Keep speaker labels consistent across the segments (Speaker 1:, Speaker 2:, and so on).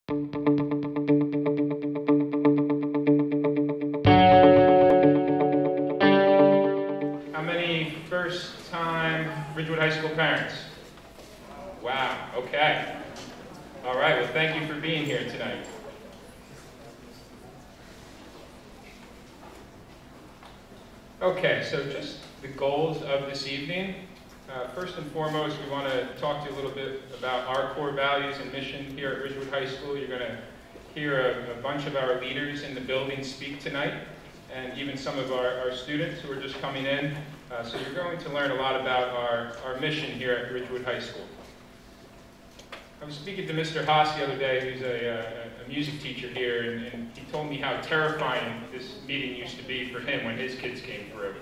Speaker 1: How many first-time Ridgewood High School parents? Wow, okay. All right, well, thank you for being here tonight. Okay, so just the goals of this evening. First and foremost, we want to talk to you a little bit about our core values and mission here at Ridgewood High School. You're going to hear a bunch of our leaders in the building speak tonight, and even some of our students who are just coming in. So you're going to learn a lot about our mission here at Ridgewood High School. I was speaking to Mr. Haas the other day, who's a music teacher here, and he told me how terrifying this meeting used to be for him when his kids came through.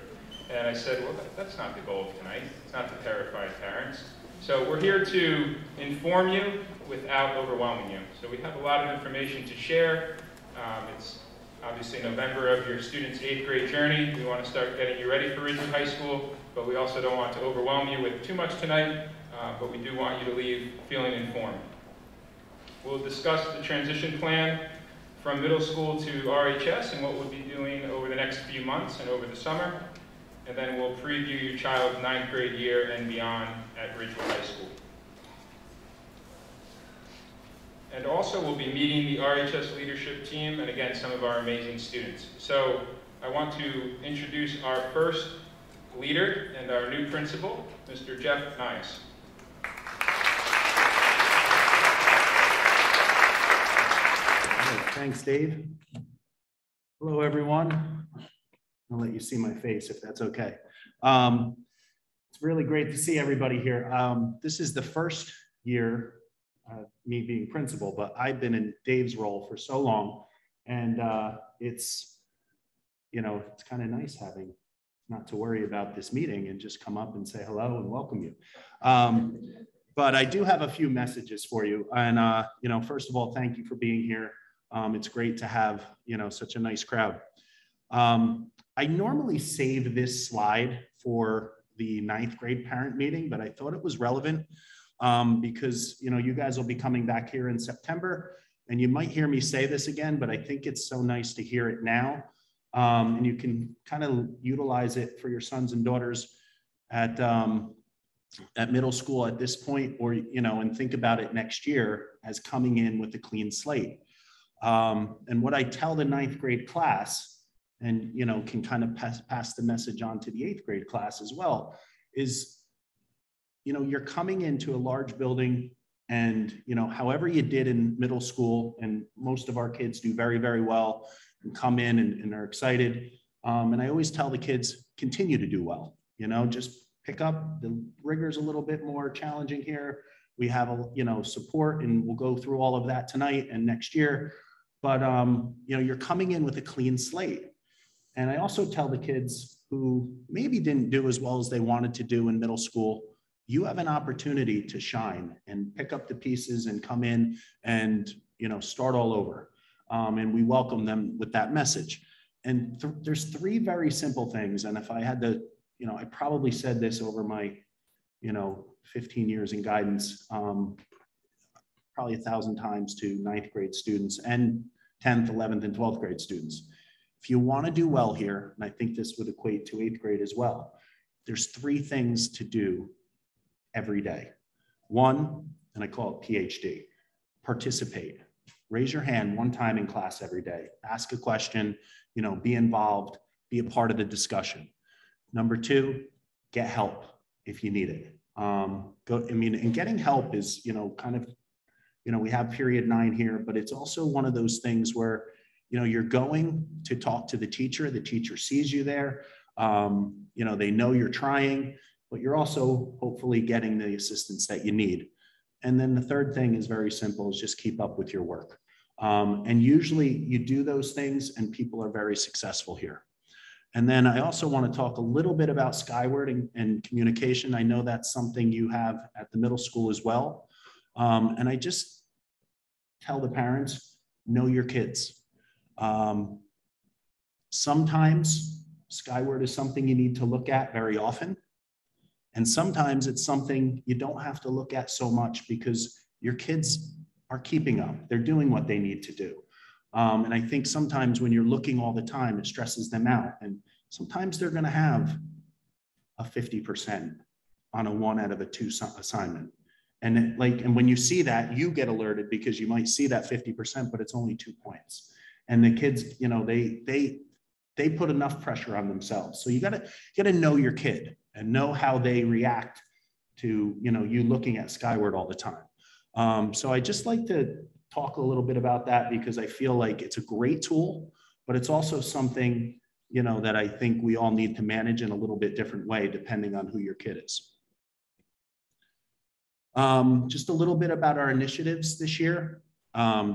Speaker 1: And I said, well, that's not the goal of tonight. It's not to terrify parents. So we're here to inform you without overwhelming you. So we have a lot of information to share. It's obviously November of your students' 8th grade journey. We want to start getting you ready for Ridgewood High School, but we also don't want to overwhelm you with too much tonight. But we do want you to leave feeling informed. We'll discuss the transition plan from middle school to RHS and what we'll be doing over the next few months and over the summer. And then we'll preview your child's 9th grade year and beyond at Ridgewood High School. And also we'll be meeting the RHS leadership team and again some of our amazing students. So I want to introduce our first leader and our new principal, Mr. Jeff Nias.
Speaker 2: Thanks, Dave. Hello, everyone. I'll let you see my face if that's okay. It's really great to see everybody here. This is the first year, me being principal, but I've been in Dave's role for so long, and it's kind of nice having not to worry about this meeting and just come up and say hello and welcome you. But I do have a few messages for you, and first of all, thank you for being here. It's great to have, such a nice crowd. I normally save this slide for the 9th grade parent meeting, but I thought it was relevant because, you guys will be coming back here in September, and you might hear me say this again, but I think it's so nice to hear it now. And you can kind of utilize it for your sons and daughters at middle school at this point, or, and think about it next year as coming in with a clean slate. And what I tell the 9th grade class, and can kind of pass the message on to the 8th grade class as well, is you're coming into a large building, and however you did in middle school, and most of our kids do very, very well and come in and are excited. And I always tell the kids, continue to do well, just pick up. The rigor's a little bit more challenging here. We have support, and we'll go through all of that tonight and next year. But, you're coming in with a clean slate. And I also tell the kids who maybe didn't do as well as they wanted to do in middle school, you have an opportunity to shine and pick up the pieces and come in and, start all over. And we welcome them with that message. And there's 3 very simple things. And if I had to, I probably said this over my, 15 years in guidance, probably 1,000 times to 9th grade students and 10th, 11th, and 12th grade students. If you want to do well here, and I think this would equate to 8th grade as well, there's 3 things to do every day. 1, and I call it PhD, participate. Raise your hand 1 time in class every day. Ask a question, be involved, be a part of the discussion. Number 2, get help if you need it. And getting help is, kind of, we have period 9 here, but it's also one of those things where, you're going to talk to the teacher sees you there, they know you're trying, but you're also hopefully getting the assistance that you need. And then the 3rd thing is very simple, is just keep up with your work. And usually you do those things and people are very successful here. And then I also want to talk a little bit about Skyward and Communication. I know that's something you have at the middle school as well. And I just tell the parents, know your kids. Sometimes Skyward is something you need to look at very often. And sometimes it's something you don't have to look at so much because your kids are keeping up. They're doing what they need to do. And I think sometimes when you're looking all the time, it stresses them out. And sometimes they're going to have a 50% on a 1 out of a 2 assignment. And when you see that, you get alerted because you might see that 50%, but it's only 2 points. And the kids, you know, they put enough pressure on themselves. So you gotta know your kid and know how they react to, you know, you looking at Skyward all the time. So I just like to talk a little bit about that because I feel like it's a great tool, but it's also something, you know, that I think we all need to manage in a little bit different way depending on who your kid is. Just a little bit about our initiatives this year.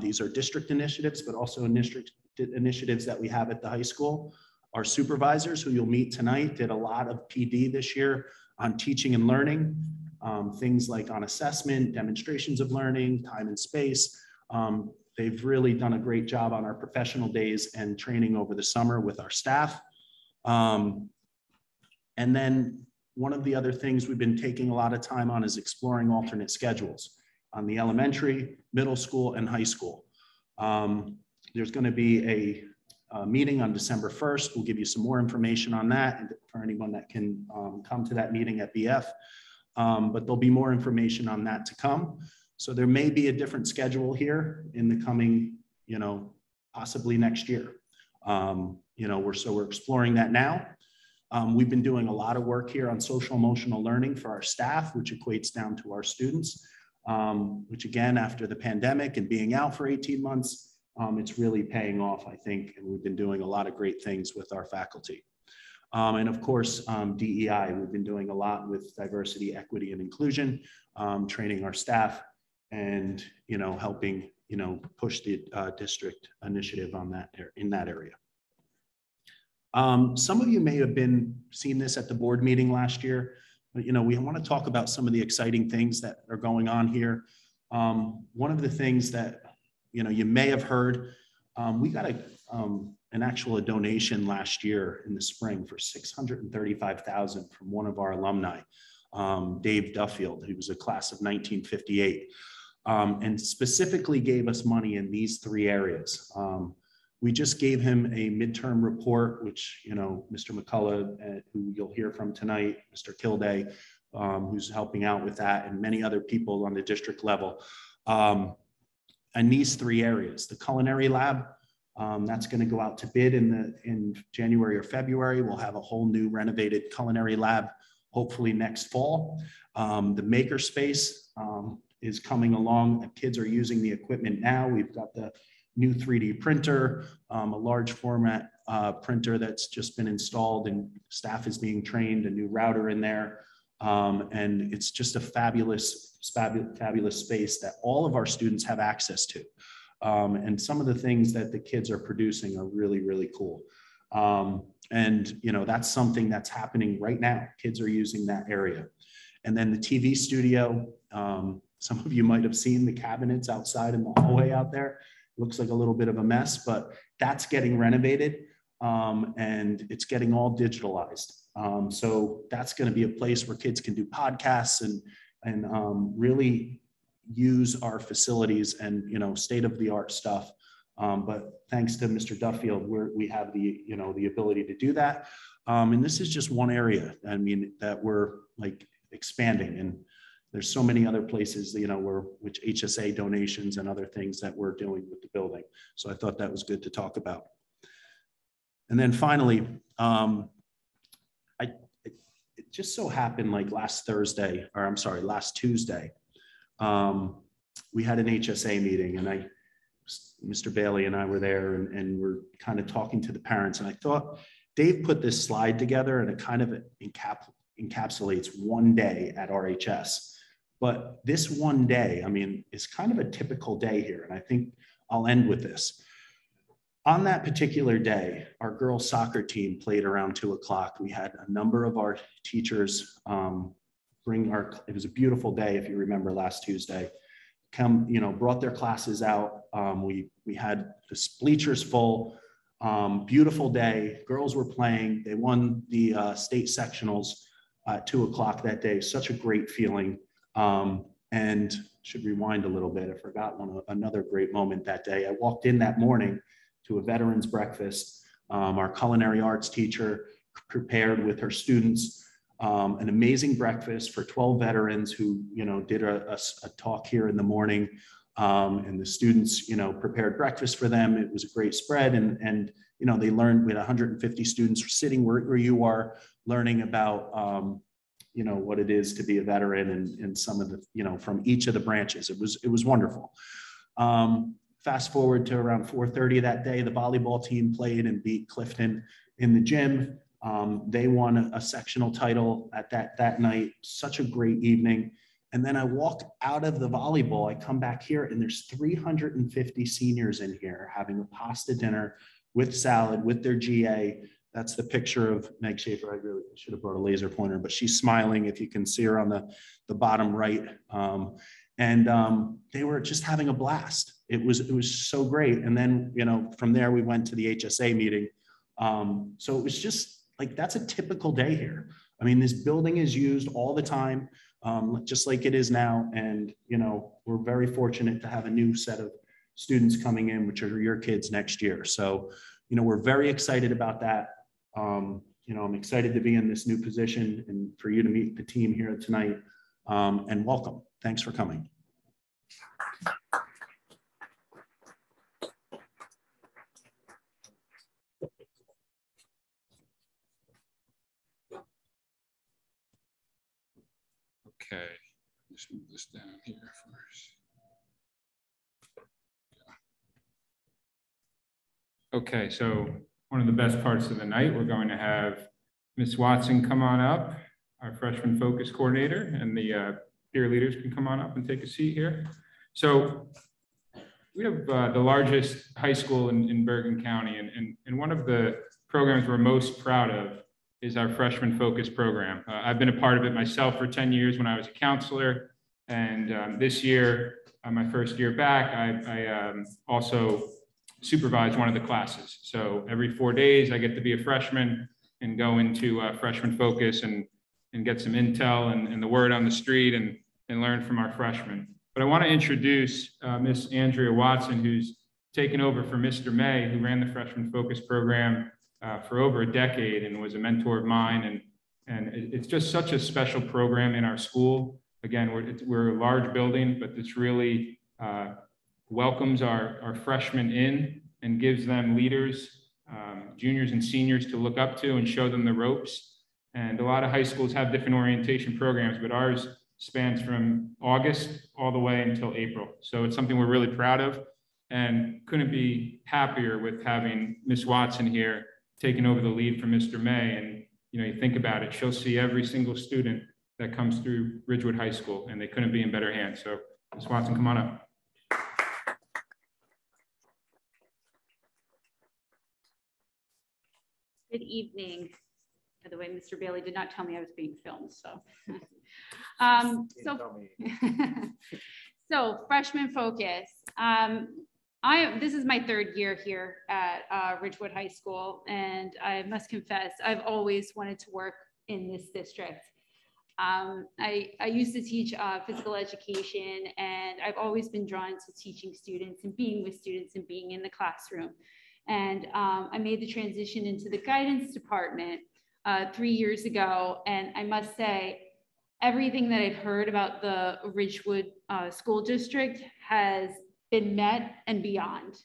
Speaker 2: These are district initiatives, but also initiatives that we have at the high school. Our supervisors, who you'll meet tonight, did a lot of PD this year on teaching and learning, things like on assessment, demonstrations of learning, time and space. They've really done a great job on our professional days and training over the summer with our staff. And then one of the other things we've been taking a lot of time on is exploring alternate schedules on the elementary, middle school, and high school. There's going to be a meeting on December 1st. We'll give you some more information on that for anyone that can come to that meeting at BF. But there'll be more information on that to come. So there may be a different schedule here in the coming, you know, possibly next year. You know, we're exploring that now. We've been doing a lot of work here on social emotional learning for our staff, which equates down to our students, which again, after the pandemic and being out for 18 months, it's really paying off, I think, and we've been doing a lot of great things with our faculty. And of course, DEI, we've been doing a lot with diversity, equity, and inclusion, training our staff and, you know, helping, you know, push the district initiative on that in that area. Some of you may have seen this at the board meeting last year, but, you know, we want to talk about some of the exciting things that are going on here. One of the things that, you know, you may have heard, we got a donation last year in the spring for $635,000 from one of our alumni, Dave Duffield, who was a class of 1958, and specifically gave us money in these 3 areas. We just gave him a midterm report, which, you know, Mr. Mccullough, who you'll hear from tonight, Mr. Kilday, who's helping out with that, and many other people on the district level. And these 3 areas, the culinary lab, that's going to go out to bid in January or February. We'll have a whole new renovated culinary lab, hopefully next fall. The makerspace is coming along. Kids are using the equipment now. We've got the new 3D printer, a large format printer that's just been installed and staff is being trained, a new router in there. And it's just a fabulous space that all of our students have access to. And some of the things that the kids are producing are really, really cool. And, you know, that's something that's happening right now. Kids are using that area. And then the TV studio, some of you might have seen the cabinets outside in the hallway out there. Looks like a little bit of a mess, but that's getting renovated and it's getting all digitalized. So that's going to be a place where kids can do podcasts and really use our facilities and, you know, state-of-the-art stuff. But thanks to Mr. Duffield, we have the, you know, the ability to do that. And this is just one area, I mean, that we're like expanding, and there's so many other places, you know, which HSA donations and other things that we're doing with the building. So I thought that was good to talk about. And then finally, it just so happened like last Tuesday, we had an HSA meeting, and Mr. Bailey and I were there, and we're kind of talking to the parents. And I thought Dave put this slide together, and it kind of encapsulates one day at RHS. But this one day, I mean, it's kind of a typical day here. And I think I'll end with this. On that particular day, our girls' soccer team played around 2 o'clock. We had a number of our teachers it was a beautiful day, if you remember last Tuesday, brought their classes out. We had the bleachers full, beautiful day. Girls were playing. They won the state sectionals at 2 o'clock that day. Such a great feeling. And should rewind a little bit. I forgot another great moment that day. I walked in that morning to a veterans breakfast. Our culinary arts teacher prepared with her students an amazing breakfast for 12 veterans who, did a talk here in the morning. And the students, prepared breakfast for them. It was a great spread. And they learned with 150 students sitting where you are, learning about, what it is to be a veteran and some of the, from each of the branches. It was wonderful. Fast forward to around 4:30 that day, the volleyball team played and beat Clifton in the gym. They won a sectional title at that night. Such a great evening. And then I walk out of the volleyball, I come back here and there's 350 seniors in here having a pasta dinner with salad, with their GA. That's the picture of Meg Schaefer. I really should have brought a laser pointer, but she's smiling if you can see her on the bottom right. They were just having a blast. It was so great. And then, from there we went to the HSA meeting. So it was just like, that's a typical day here. I mean, this building is used all the time, just like it is now. And, we're very fortunate to have a new set of students coming in, which are your kids next year. So, we're very excited about that. I'm excited to be in this new position and for you to meet the team here tonight, and welcome. Thanks for coming.
Speaker 1: Okay, just move this down here first. Okay, so one of the best parts of the night, we're going to have Ms. Watson come on up, our freshman focus coordinator, and the peer leaders can come on up and take a seat here. So we have the largest high school in Bergen County, and one of the programs we're most proud of is our freshman focus program. I've been a part of it myself for 10 years when I was a counselor, and this year, my first year back, I also supervise one of the classes. So every 4 days, I get to be a freshman and go into freshman focus and get some intel and the word on the street and learn from our freshmen. But I want to introduce Miss Andrea Watson, who's taken over for Mr. May, who ran the freshman focus program for over a decade and was a mentor of mine. And it's just such a special program in our school. Again, we're a large building, but this really welcomes our freshmen in and gives them leaders, juniors and seniors to look up to and show them the ropes. And a lot of high schools have different orientation programs, but ours spans from August all the way until April. So it's something we're really proud of and couldn't be happier with having Miss Watson here taking over the lead from Mr. May. And you think about it, she'll see every single student that comes through Ridgewood High School, and they couldn't be in better hands. So Ms. Watson, come on up.
Speaker 3: Good evening. By the way, Mr. Bailey did not tell me I was being filmed, so. So freshman focus. This is my third year here at Ridgewood High School, and I must confess, I've always wanted to work in this district. I used to teach physical education, and I've always been drawn to teaching students and being with students and being in the classroom. And I made the transition into the guidance department 3 years ago. And I must say, everything that I've heard about the Ridgewood School District has been met and beyond.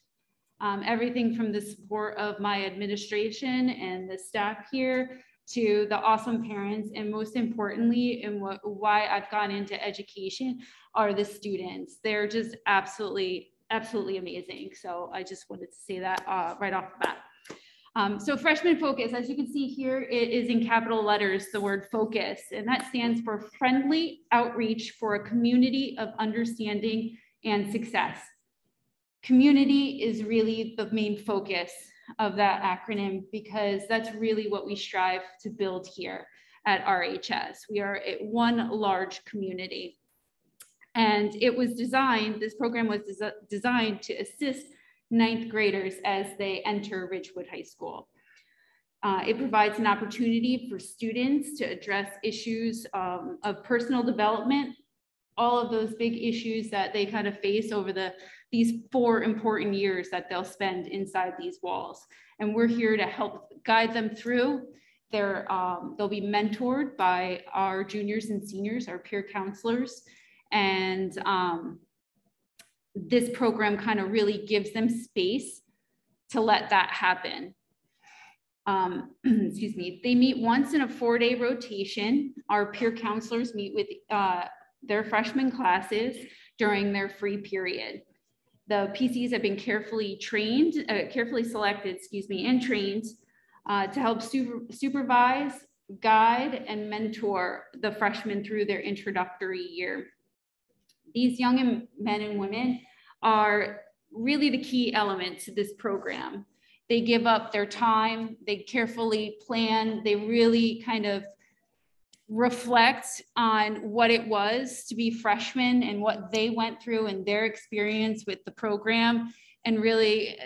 Speaker 3: Everything from the support of my administration and the staff here to the awesome parents, and most importantly, and why I've gone into education are the students. They're just absolutely amazing. So I just wanted to say that right off the bat. So freshman focus, as you can see here, it is in capital letters, the word focus, and that stands for friendly outreach for a community of understanding and success. Community is really the main focus of that acronym, because that's really what we strive to build here at RHS. We are one large community. And it was designed, this program was designed to assist ninth graders as they enter Ridgewood High School. It provides an opportunity for students to address issues of personal development, all of those big issues that they kind of face over these 4 important years that they'll spend inside these walls. And we're here to help guide them through. They'll be mentored by our juniors and seniors, our peer counselors. And this program kind of really gives them space to let that happen. Excuse me. They meet once in a 4-day rotation. Our peer counselors meet with their freshman classes during their free period. The PCs have been carefully selected, excuse me, and trained to help supervise, guide, and mentor the freshmen through their introductory year. These young men and women are really the key element to this program. They give up their time, they carefully plan, they really kind of reflect on what it was to be freshmen and what they went through and their experience with the program. And really,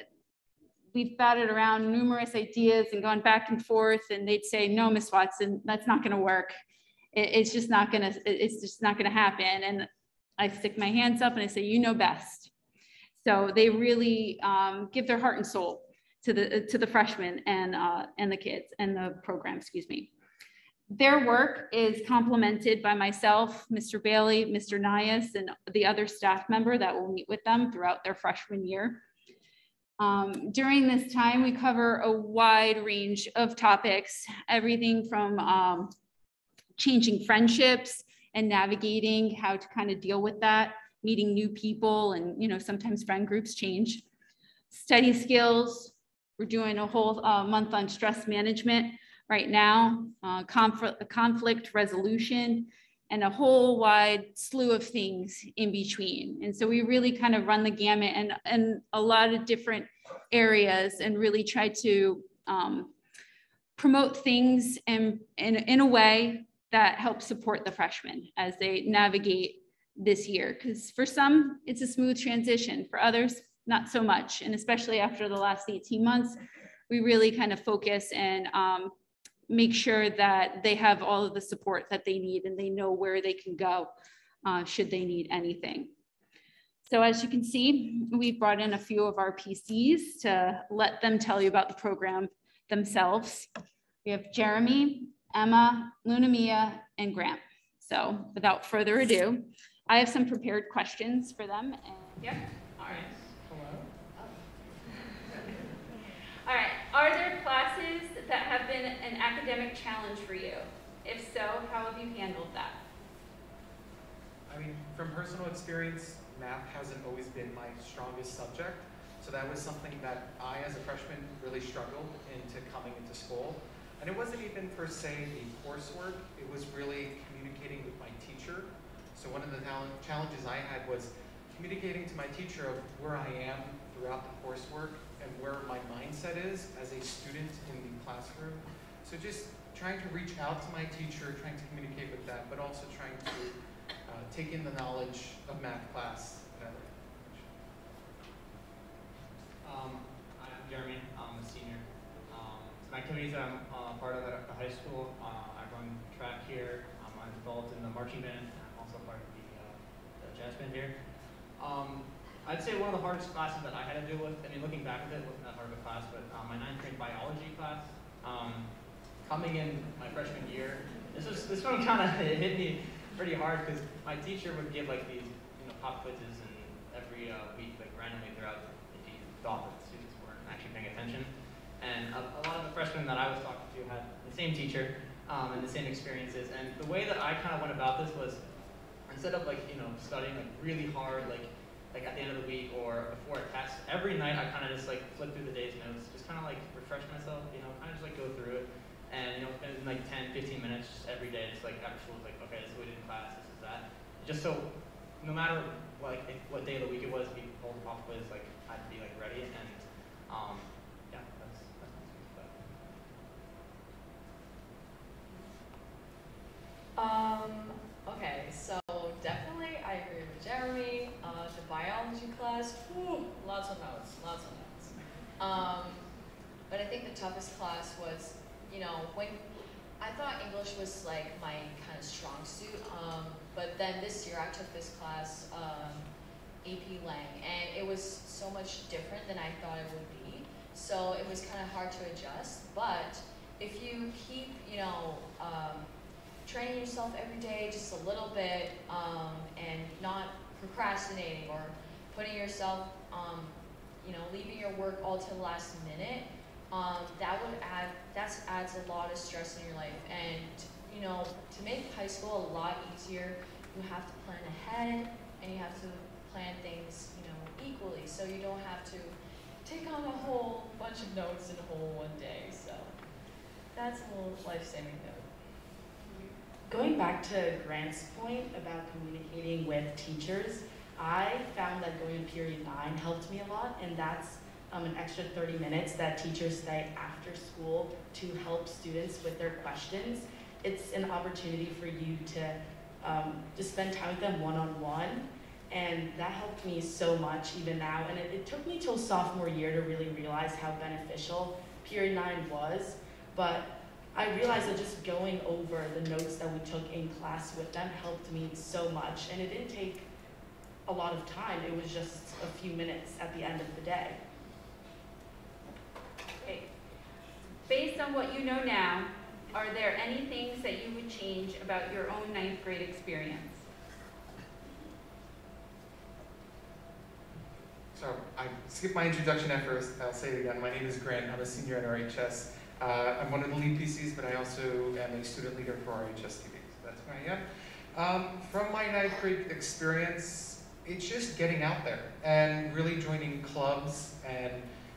Speaker 3: we've batted around numerous ideas and gone back and forth, and they'd say, no, Miss Watson, that's not gonna work. It's just not gonna happen. And I stick my hands up and I say, you know best. So they really give their heart and soul to the freshmen and the kids and the program, excuse me. Their work is complemented by myself, Mr. Bailey, Mr. Nias, and the other staff member that will meet with them throughout their freshman year. During this time, we cover a wide range of topics, everything from changing friendships and navigating how to kind of deal with that, meeting new people, and sometimes friend groups change. Study skills, we're doing a whole month on stress management right now, conflict resolution, and a whole wide slew of things in between. And so we really kind of run the gamut and a lot of different areas and really try to promote things in a way that helps support the freshmen as they navigate this year. Because for some, it's a smooth transition. For others, not so much. And especially after the last 18 months, we really kind of focus and make sure that they have all of the support that they need and they know where they can go should they need anything. So as you can see, we've brought in a few of our PCs to let them tell you about the program themselves. We have Jeremy, Emma, Lunamia, and Grant. So without further ado, I have some prepared questions for them. And yep. All right. Hello. All right. Are there classes that have been an academic challenge for you? If so, how have you handled that?
Speaker 4: I mean, from personal experience, math hasn't always been my strongest subject. So that was something that I, as a freshman, really struggled into coming into school. And it wasn't even per se the coursework, it was really communicating with my teacher. So one of the challenges I had was communicating to my teacher of where I am throughout the coursework and where my mindset is as a student in the classroom. So just trying to reach out to my teacher, trying to communicate with that, but also trying to take in the knowledge of math class.
Speaker 5: I'm Jeremy, I'm a senior. Some activities I'm part of at the high school, I run track here, I'm involved in the marching band, and I'm also part of the jazz band here. I'd say one of the hardest classes that I had to deal with, I mean looking back at it, it wasn't that hard of a class, but my 9th grade biology class, coming in my freshman year, this one kind of hit me pretty hard because my teacher would give like these pop quizzes and every week like randomly throughout if he thought that the students weren't actually paying attention. And a lot of the freshmen that I was talking to had the same teacher and the same experiences. And the way that I kind of went about this was instead of like studying like really hard like at the end of the week or before a test, every night I kind of just like flip through the day's notes, just kind of like refresh myself, kind of just like go through it. And spend like 10, 15 minutes just every day, just like after school, like, okay, this is what we did in class, this is that. Just so, no matter like what day of the week it was, we hold the pop quiz, like I had to be like ready. And yeah, that's my experience with
Speaker 6: that. Okay, so definitely I agree with Jeremy. The biology class, whew, lots of notes. But I think the toughest class was, when I thought English was like my kind of strong suit. But then this year I took this class, AP Lang, and it was so much different than I thought it would be. So it was kind of hard to adjust. But if you keep, training yourself every day just a little bit, and not procrastinating or putting yourself, leaving your work all to the last minute, that adds a lot of stress in your life. And to make high school a lot easier, you have to plan ahead and you have to plan things, equally, so you don't have to take on a whole bunch of notes in a whole one day. So that's a little life-saving note.
Speaker 7: Going back to Grant's point about communicating with teachers, I found that going to period 9 helped me a lot, and that's an extra 30 minutes that teachers stay after school to help students with their questions. It's an opportunity for you to spend time with them one-on-one, and that helped me so much even now. And it took me till sophomore year to really realize how beneficial period 9 was, but I realized that just going over the notes that we took in class with them helped me so much, and it didn't take a lot of time. It was just a few minutes at the end of the day.
Speaker 3: Okay. Based on what you know now, are there any things that you would change about your own 9th grade experience?
Speaker 4: So I skipped my introduction at first. I'll say it again. My name is Grant. I'm a senior at RHS. I'm one of the lead PCs, but I also am a student leader for RHS TV. So that's who I am. From my 9th grade experience, it's just getting out there and really joining clubs and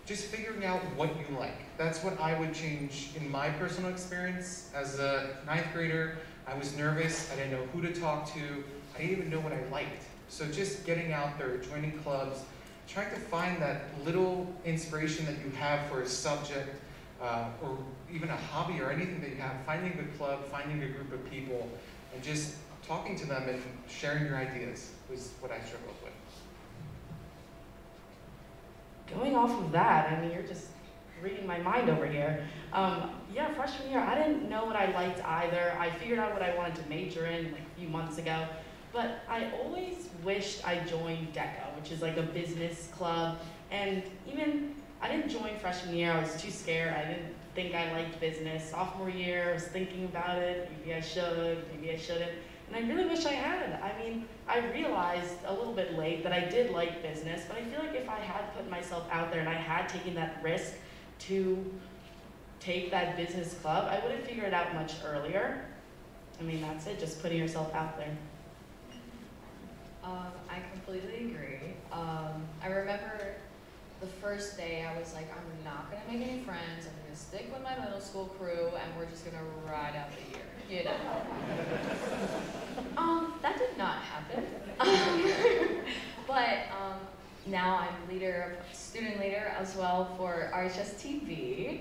Speaker 4: just figuring out what you like. That's what I would change in my personal experience. As a 9th grader, I was nervous. I didn't know who to talk to. I didn't even know what I liked. So just getting out there, joining clubs, trying to find that little inspiration that you have for a subject, or even a hobby or anything that you have, finding a club, finding a group of people, and just talking to them and sharing your ideas was what I struggled with.
Speaker 7: Going off of that, I mean, you're just reading my mind over here. Freshman year, I didn't know what I liked either. I figured out what I wanted to major in like a few months ago, but I always wished I joined DECA, which is like a business club. And even, I didn't join freshman year. I was too scared. I didn't think I liked business. Sophomore year, I was thinking about it. Maybe I should, maybe I shouldn't. And I really wish I had. I mean, I realized a little bit late that I did like business, but I feel like if I had put myself out there and I had taken that risk to take that business club, I would have figured it out much earlier. I mean, that's it, just putting yourself out there.
Speaker 6: I completely agree. I remember the first day I was like, I'm not gonna make any friends. I'm gonna stick with my middle school crew, and we're just gonna ride out the year, That did not happen. But now I'm student leader as well for RHS TV.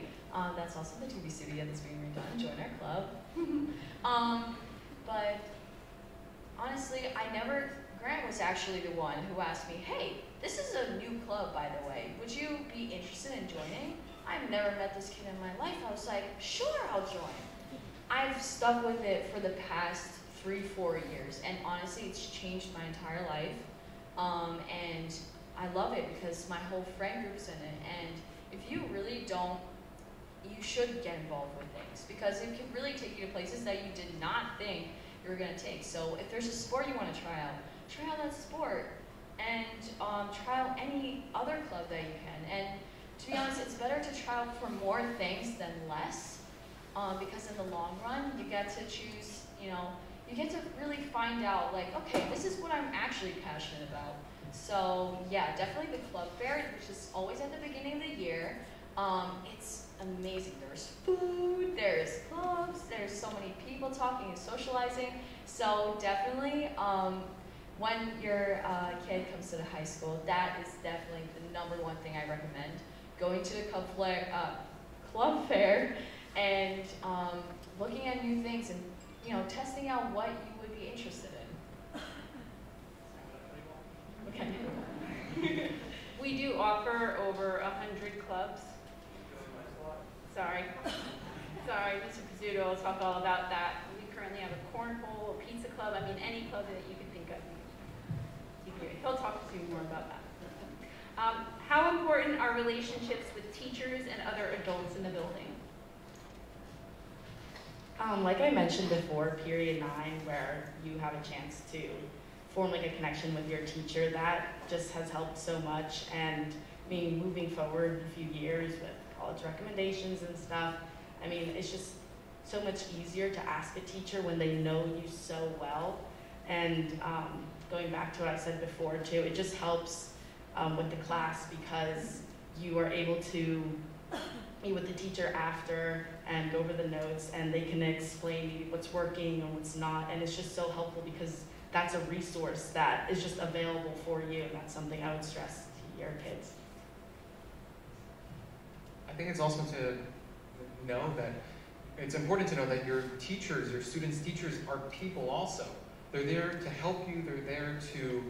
Speaker 6: That's also the TV studio that's being redone. Join our club. But honestly, Grant was actually the one who asked me, hey, this is a new club, by the way. Would you be interested in joining? I've never met this kid in my life. I was like, sure, I'll join. I've stuck with it for the past 3-4 years, and honestly, it's changed my entire life. And I love it because my whole friend group's in it, and if you really don't, you should get involved with things because it can really take you to places that you did not think you were going to take. So if there's a sport you want to try out that sport, and try out any other club that you can. And to be honest, it's better to try out for more things than less, because in the long run, you get to choose, you get to really find out, like, okay, this is what I'm actually passionate about. So yeah, definitely the club fair, which is always at the beginning of the year. It's amazing. There's food, there's clubs, there's so many people talking and socializing. So definitely, when your kid comes to the high school, that is definitely the #1 thing I recommend. Going to the club fair and looking at new things and testing out what you would be interested in. Okay.
Speaker 3: We do offer over 100 clubs. Sorry, Mr. Pizzuto will talk all about that. We currently have a cornhole, a pizza club, I mean, any club that you can think of. He'll talk to you more about that. How important are relationships with teachers and other adults in the building?
Speaker 7: Like I mentioned before, period 9, where you have a chance to form like a connection with your teacher, that just has helped so much. And I mean, moving forward a few years with college recommendations and stuff, I mean, it's just so much easier to ask a teacher when they know you so well. And going back to what I said before too, it just helps with the class because you are able to meet with the teacher after and go over the notes, and they can explain maybe what's working and what's not. And it's just so helpful because that's a resource that is just available for you, and that's something I would stress to your kids.
Speaker 4: I think it's also to know that it's important to know that your teachers, your students' teachers are people also. They're there to help you, they're there to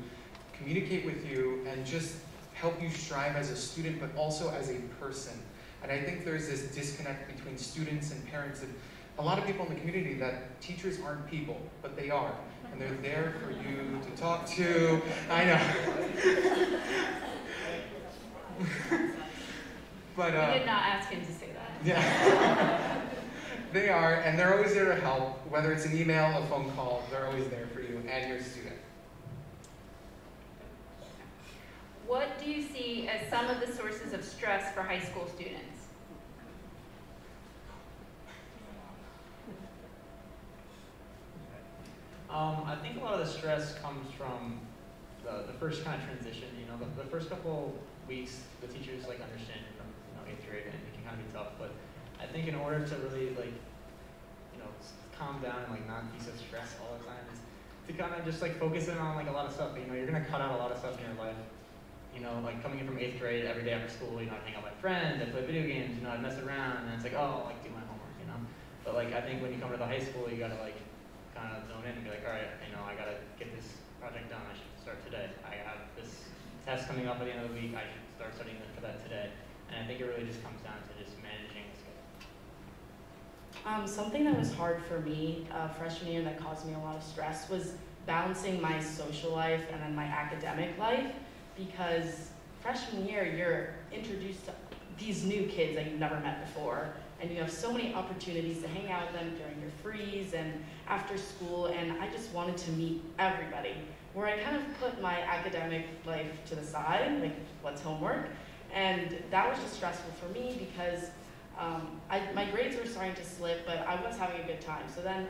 Speaker 4: communicate with you and just help you strive as a student, but also as a person. And I think there's this disconnect between students and parents, and a lot of people in the community that teachers aren't people, but they are. And they're there for you to talk to. I know. But
Speaker 3: We did not ask him to say that.
Speaker 4: yeah. They are, and they're always there to help, whether it's an email, a phone call, they're always there for you and your student.
Speaker 3: What do you see as some of the sources of stress for high school students?
Speaker 5: I think a lot of the stress comes from the first kind of transition. You know, the first couple weeks, the teachers like understand you from 8th grade, and it can kind of be tough. But I think in order to really calm down and like not be so stressed all the time, is to kind of just like focus in on like a lot of stuff. You know, you're gonna cut out a lot of stuff in your life. You know, like coming in from 8th grade, every day after school, you know, I'd hang out with my friends, I'd play video games, you know, I'd mess around, and it's like, oh, I'll like do my homework, you know. But like I think when you come to the high school, you gotta like kind of zone in and be like, all right, you know, I gotta get this project done. I should start today. I have this test coming up at the end of the week. I should start studying for that today. And I think it really just comes down to just managing the schedule.
Speaker 7: Something that was hard for me freshman year that caused me a lot of stress was balancing my social life and then my academic life, because freshman year you're introduced to these new kids that you've never met before, and you have so many opportunities to hang out with them during your frees and after school, and I just wanted to meet everybody, where I kind of put my academic life to the side, like what's homework, and that was just stressful for me because my grades were starting to slip, but I was having a good time. So then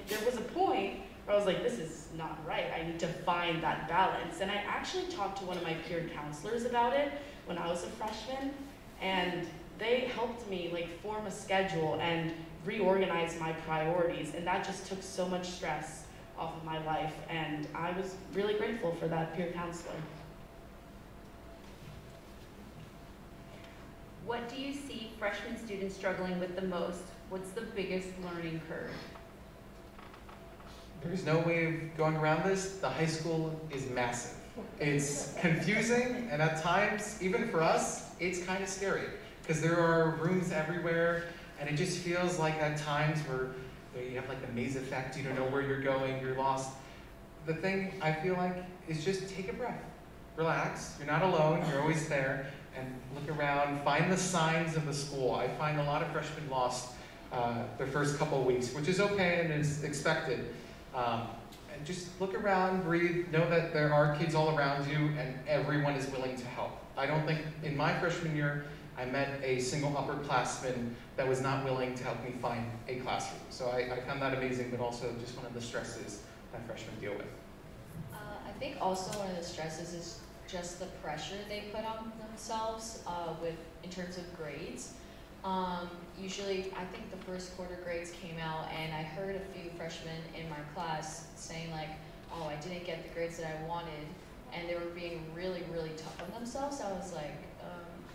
Speaker 7: there was a point where I was like, this is not right. I need to find that balance. And I actually talked to one of my peer counselors about it when I was a freshman, and they helped me like form a schedule and reorganize my priorities, and that just took so much stress off of my life, and I was really grateful for that peer counselor.
Speaker 3: What do you see freshman students struggling with the most? What's the biggest learning curve?
Speaker 4: There's no way of going around this. The high school is massive. It's confusing, and at times, even for us, it's kind of scary because there are rooms everywhere, and it just feels like at times where you have like the maze effect, you don't know where you're going, you're lost. The thing I feel like is just take a breath, relax, you're not alone, you're always there, and look around, find the signs of the school. I find a lot of freshmen lost their first couple of weeks, which is okay and is expected. And just look around, breathe, know that there are kids all around you and everyone is willing to help. I don't think in my freshman year I met a single upperclassman that was not willing to help me find a classroom. So I found that amazing, but also just one of the stresses that freshmen deal with.
Speaker 6: I think also one of the stresses is just the pressure they put on themselves in terms of grades. Usually, I think the first quarter grades came out, and I heard a few freshmen in my class saying like, oh, I didn't get the grades that I wanted, and they were being really, really tough on themselves. I was like,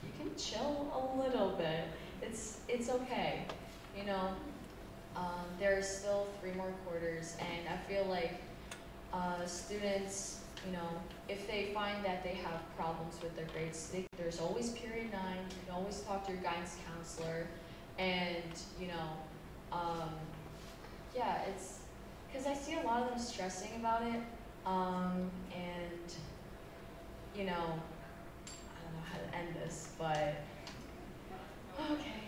Speaker 6: you can chill a little bit. It's okay, you know. There's still 3 more quarters, and I feel like students, you know, if they find that they have problems with their grades, there's always period 9. You can always talk to your guidance counselor, and you know, yeah, because I see a lot of them stressing about it, and, you know, I don't know how to end this, but, okay.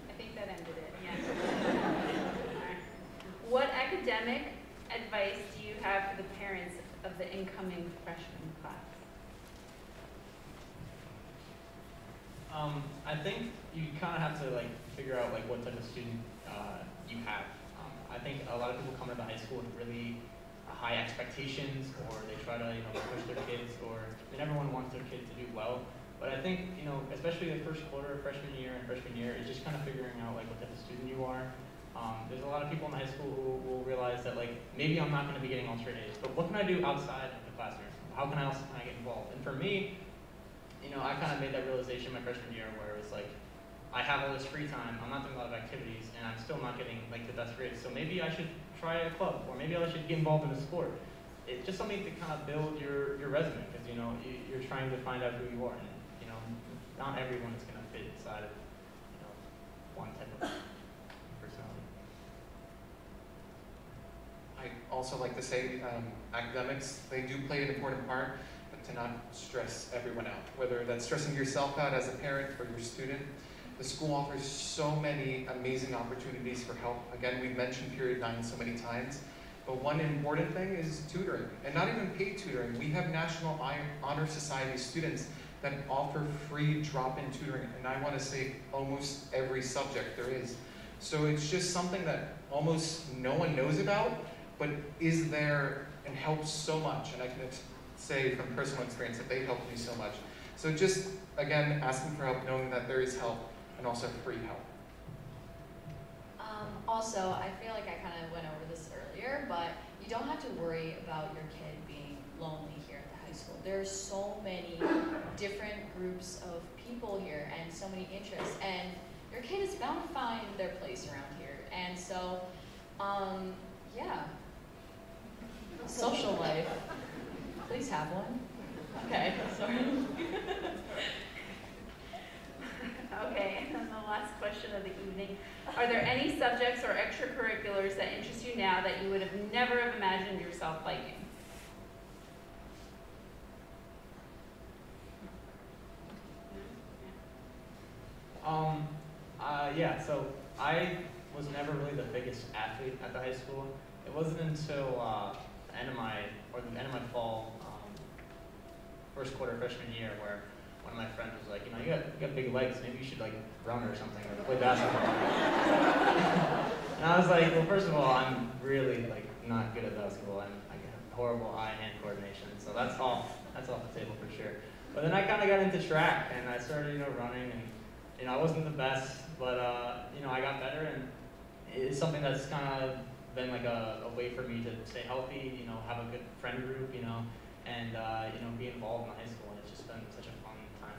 Speaker 3: I think that ended it, yeah. What academic advice do you have for the parents of the incoming freshman class?
Speaker 5: I think you kind of have to like figure out like what type of student you have. I think a lot of people come into high school with really high expectations, or they try to push their kids, or everyone wants their kid to do well. But I think especially the first quarter of freshman year and freshman year is just kind of figuring out like what type of student you are. There's a lot of people in high school who will realize that like maybe I'm not going to be getting all straight A's, but what can I do outside of the classroom? How can I get involved? And for me, I kind of made that realization my freshman year where it was like, I have all this free time, I'm not doing a lot of activities, and I'm still not getting like the best grades. So maybe I should try a club, or maybe I should get involved in a sport. It's just something to kind of build your resume, because you're trying to find out who you are, and not everyone is going to fit inside of one type of personality.
Speaker 4: I also like to say academics, they do play an important part, but to not stress everyone out, whether that's stressing yourself out as a parent or your student. The school offers so many amazing opportunities for help. Again, we've mentioned Period 9 so many times, but one important thing is tutoring, and not even paid tutoring. We have National Honor Society students that offer free drop-in tutoring, and I want to say almost every subject there is. So it's just something that almost no one knows about, but is there and helps so much. And I can say from personal experience that they helped me so much. So just, again, asking for help, knowing that there is help, and also free help.
Speaker 6: Also, I feel like I kind of went over this earlier, but you don't have to worry about your kid being lonely here at the high school. There's so many different groups of people here and so many interests, and your kid is bound to find their place around here. And so, yeah. Social life. Please have one. Okay, sorry.
Speaker 3: Okay, and then the last question of the evening. Are there any subjects or extracurriculars that interest you now that you would have never have imagined yourself liking?
Speaker 5: Yeah, so I was never really the biggest athlete at the high school. It wasn't until the end of my fall, first quarter freshman year, where one of my friends was like, you got big legs, maybe you should like run or something, or play basketball. And I was like, well, first of all, I'm really like not good at basketball. I have horrible eye-hand coordination, so that's off the table for sure. But then I kind of got into track, and I started, running, and I wasn't the best, but I got better, and it's something that's kind of been like a way for me to stay healthy, have a good friend group, and be involved in high school, and it's just been such a fun time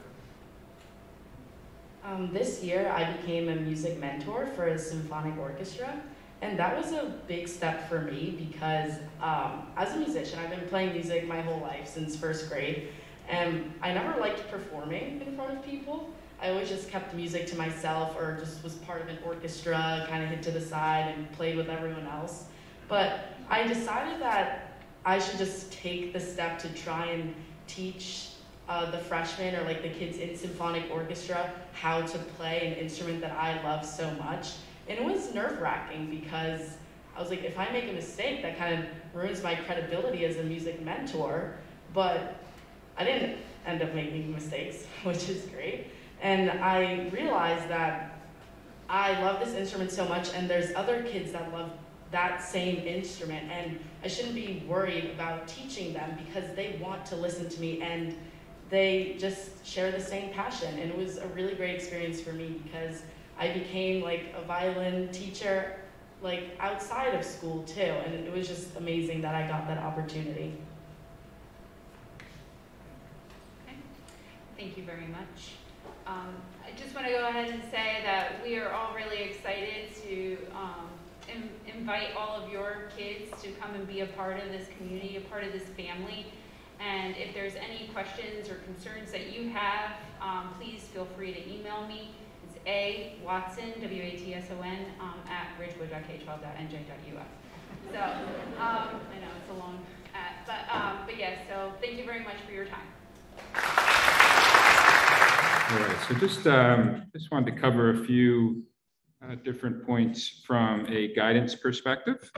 Speaker 5: for me.
Speaker 7: This year, I became a music mentor for a symphonic orchestra, and that was a big step for me because as a musician, I've been playing music my whole life since first grade, and I never liked performing in front of people. I always just kept music to myself, or just was part of an orchestra, kind of hid to the side and played with everyone else. But I decided that I should just take the step to try and teach the freshmen or like the kids in symphonic orchestra how to play an instrument that I love so much. And it was nerve-wracking because I was like, if I make a mistake, that kind of ruins my credibility as a music mentor. But I didn't end up making mistakes, which is great. And I realized that I love this instrument so much, and there's other kids that love that same instrument, and I shouldn't be worried about teaching them because they want to listen to me and they just share the same passion. And it was a really great experience for me because I became like a violin teacher like outside of school too, and it was just amazing that I got that opportunity.
Speaker 3: Okay. Thank you very much. I just want to go ahead and say that we are all really excited to invite all of your kids to come and be a part of this community, a part of this family. And if there's any questions or concerns that you have, please feel free to email me. It's A Watson, W-A-T-S-O-N, at ridgewood.k12.nj.uf. So, I know it's a long but yes, so thank you very much for your time.
Speaker 1: All right, so just wanted to cover a few different points from a guidance perspective.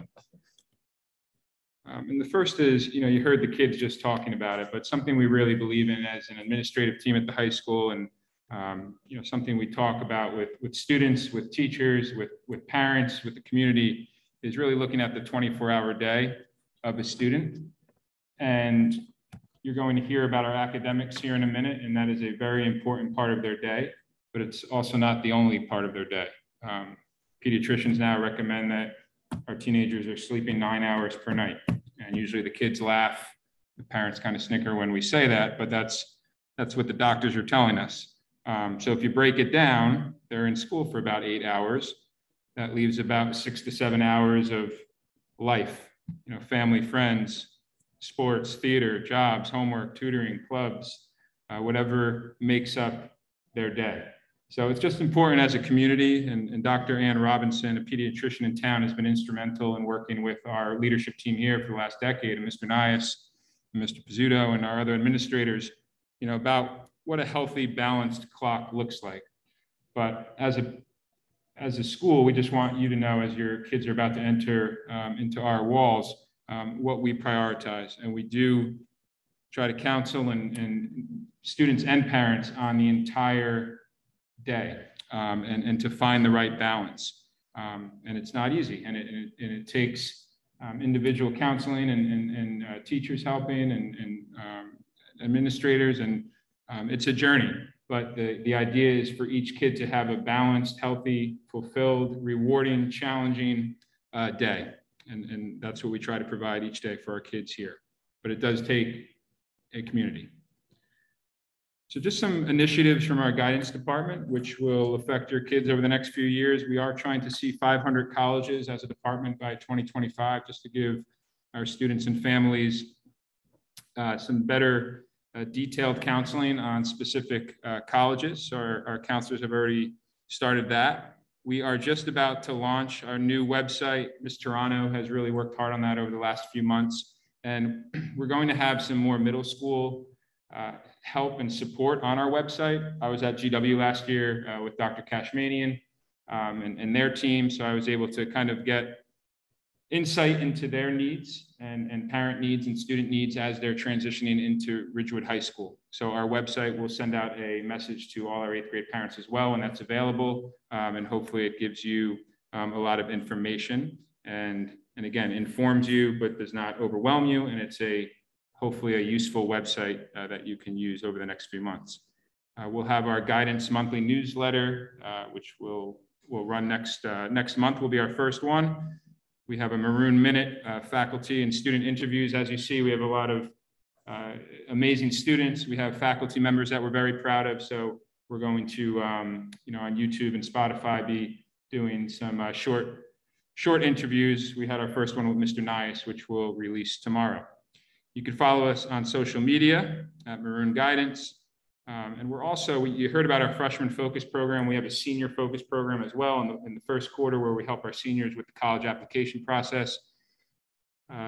Speaker 1: And the first is, you heard the kids just talking about it, but something we really believe in as an administrative team at the high school, and something we talk about with students, with teachers, with parents, with the community, is really looking at the 24-hour day of a student. And you're going to hear about our academics here in a minute, and that is a very important part of their day, but it's also not the only part of their day. Pediatricians now recommend that our teenagers are sleeping 9 hours per night. And usually the kids laugh, the parents kind of snicker when we say that, but that's what the doctors are telling us. So if you break it down, they're in school for about 8 hours. That leaves about 6 to 7 hours of life, family, friends, sports, theater, jobs, homework, tutoring, clubs, whatever makes up their day. So it's just important as a community, and Dr. Ann Robinson, a pediatrician in town, has been instrumental in working with our leadership team here for the last decade, and Mr. Nias, and Mr. Pizzuto, and our other administrators, about what a healthy, balanced clock looks like. But as a school, we just want you to know, as your kids are about to enter into our walls, what we prioritize. And we do try to counsel and students and parents on the entire day and to find the right balance. And it's not easy, and it takes individual counseling and teachers helping and administrators, and it's a journey. But the idea is for each kid to have a balanced, healthy, fulfilled, rewarding, challenging day. And that's what we try to provide each day for our kids here. But it does take a community. So just some initiatives from our guidance department, which will affect your kids over the next few years. We are trying to see 500 colleges as a department by 2025, just to give our students and families some better detailed counseling on specific colleges. So our counselors have already started that. We are just about to launch our new website. Ms. Toronto has really worked hard on that over the last few months. And we're going to have some more middle school help and support on our website. I was at GW last year with Dr. Kashmanian and their team. So I was able to kind of get insight into their needs and parent needs and student needs as they're transitioning into Ridgewood High School. So our website will send out a message to all our 8th grade parents as well, and that's available. And hopefully it gives you a lot of information and again, informs you, but does not overwhelm you. And it's hopefully a useful website that you can use over the next few months. We'll have our guidance monthly newsletter, which will run next month, will be our first one. We have a Maroon Minute faculty and student interviews. As you see, we have a lot of amazing students. We have faculty members that we're very proud of. So we're going to, on YouTube and Spotify, be doing some short interviews. We had our first one with Mr. Nias, which we'll release tomorrow. You can follow us on social media at Maroon Guidance. And we're also, you heard about our freshman focus program. We have a senior focus program as well in the first quarter, where we help our seniors with the college application process.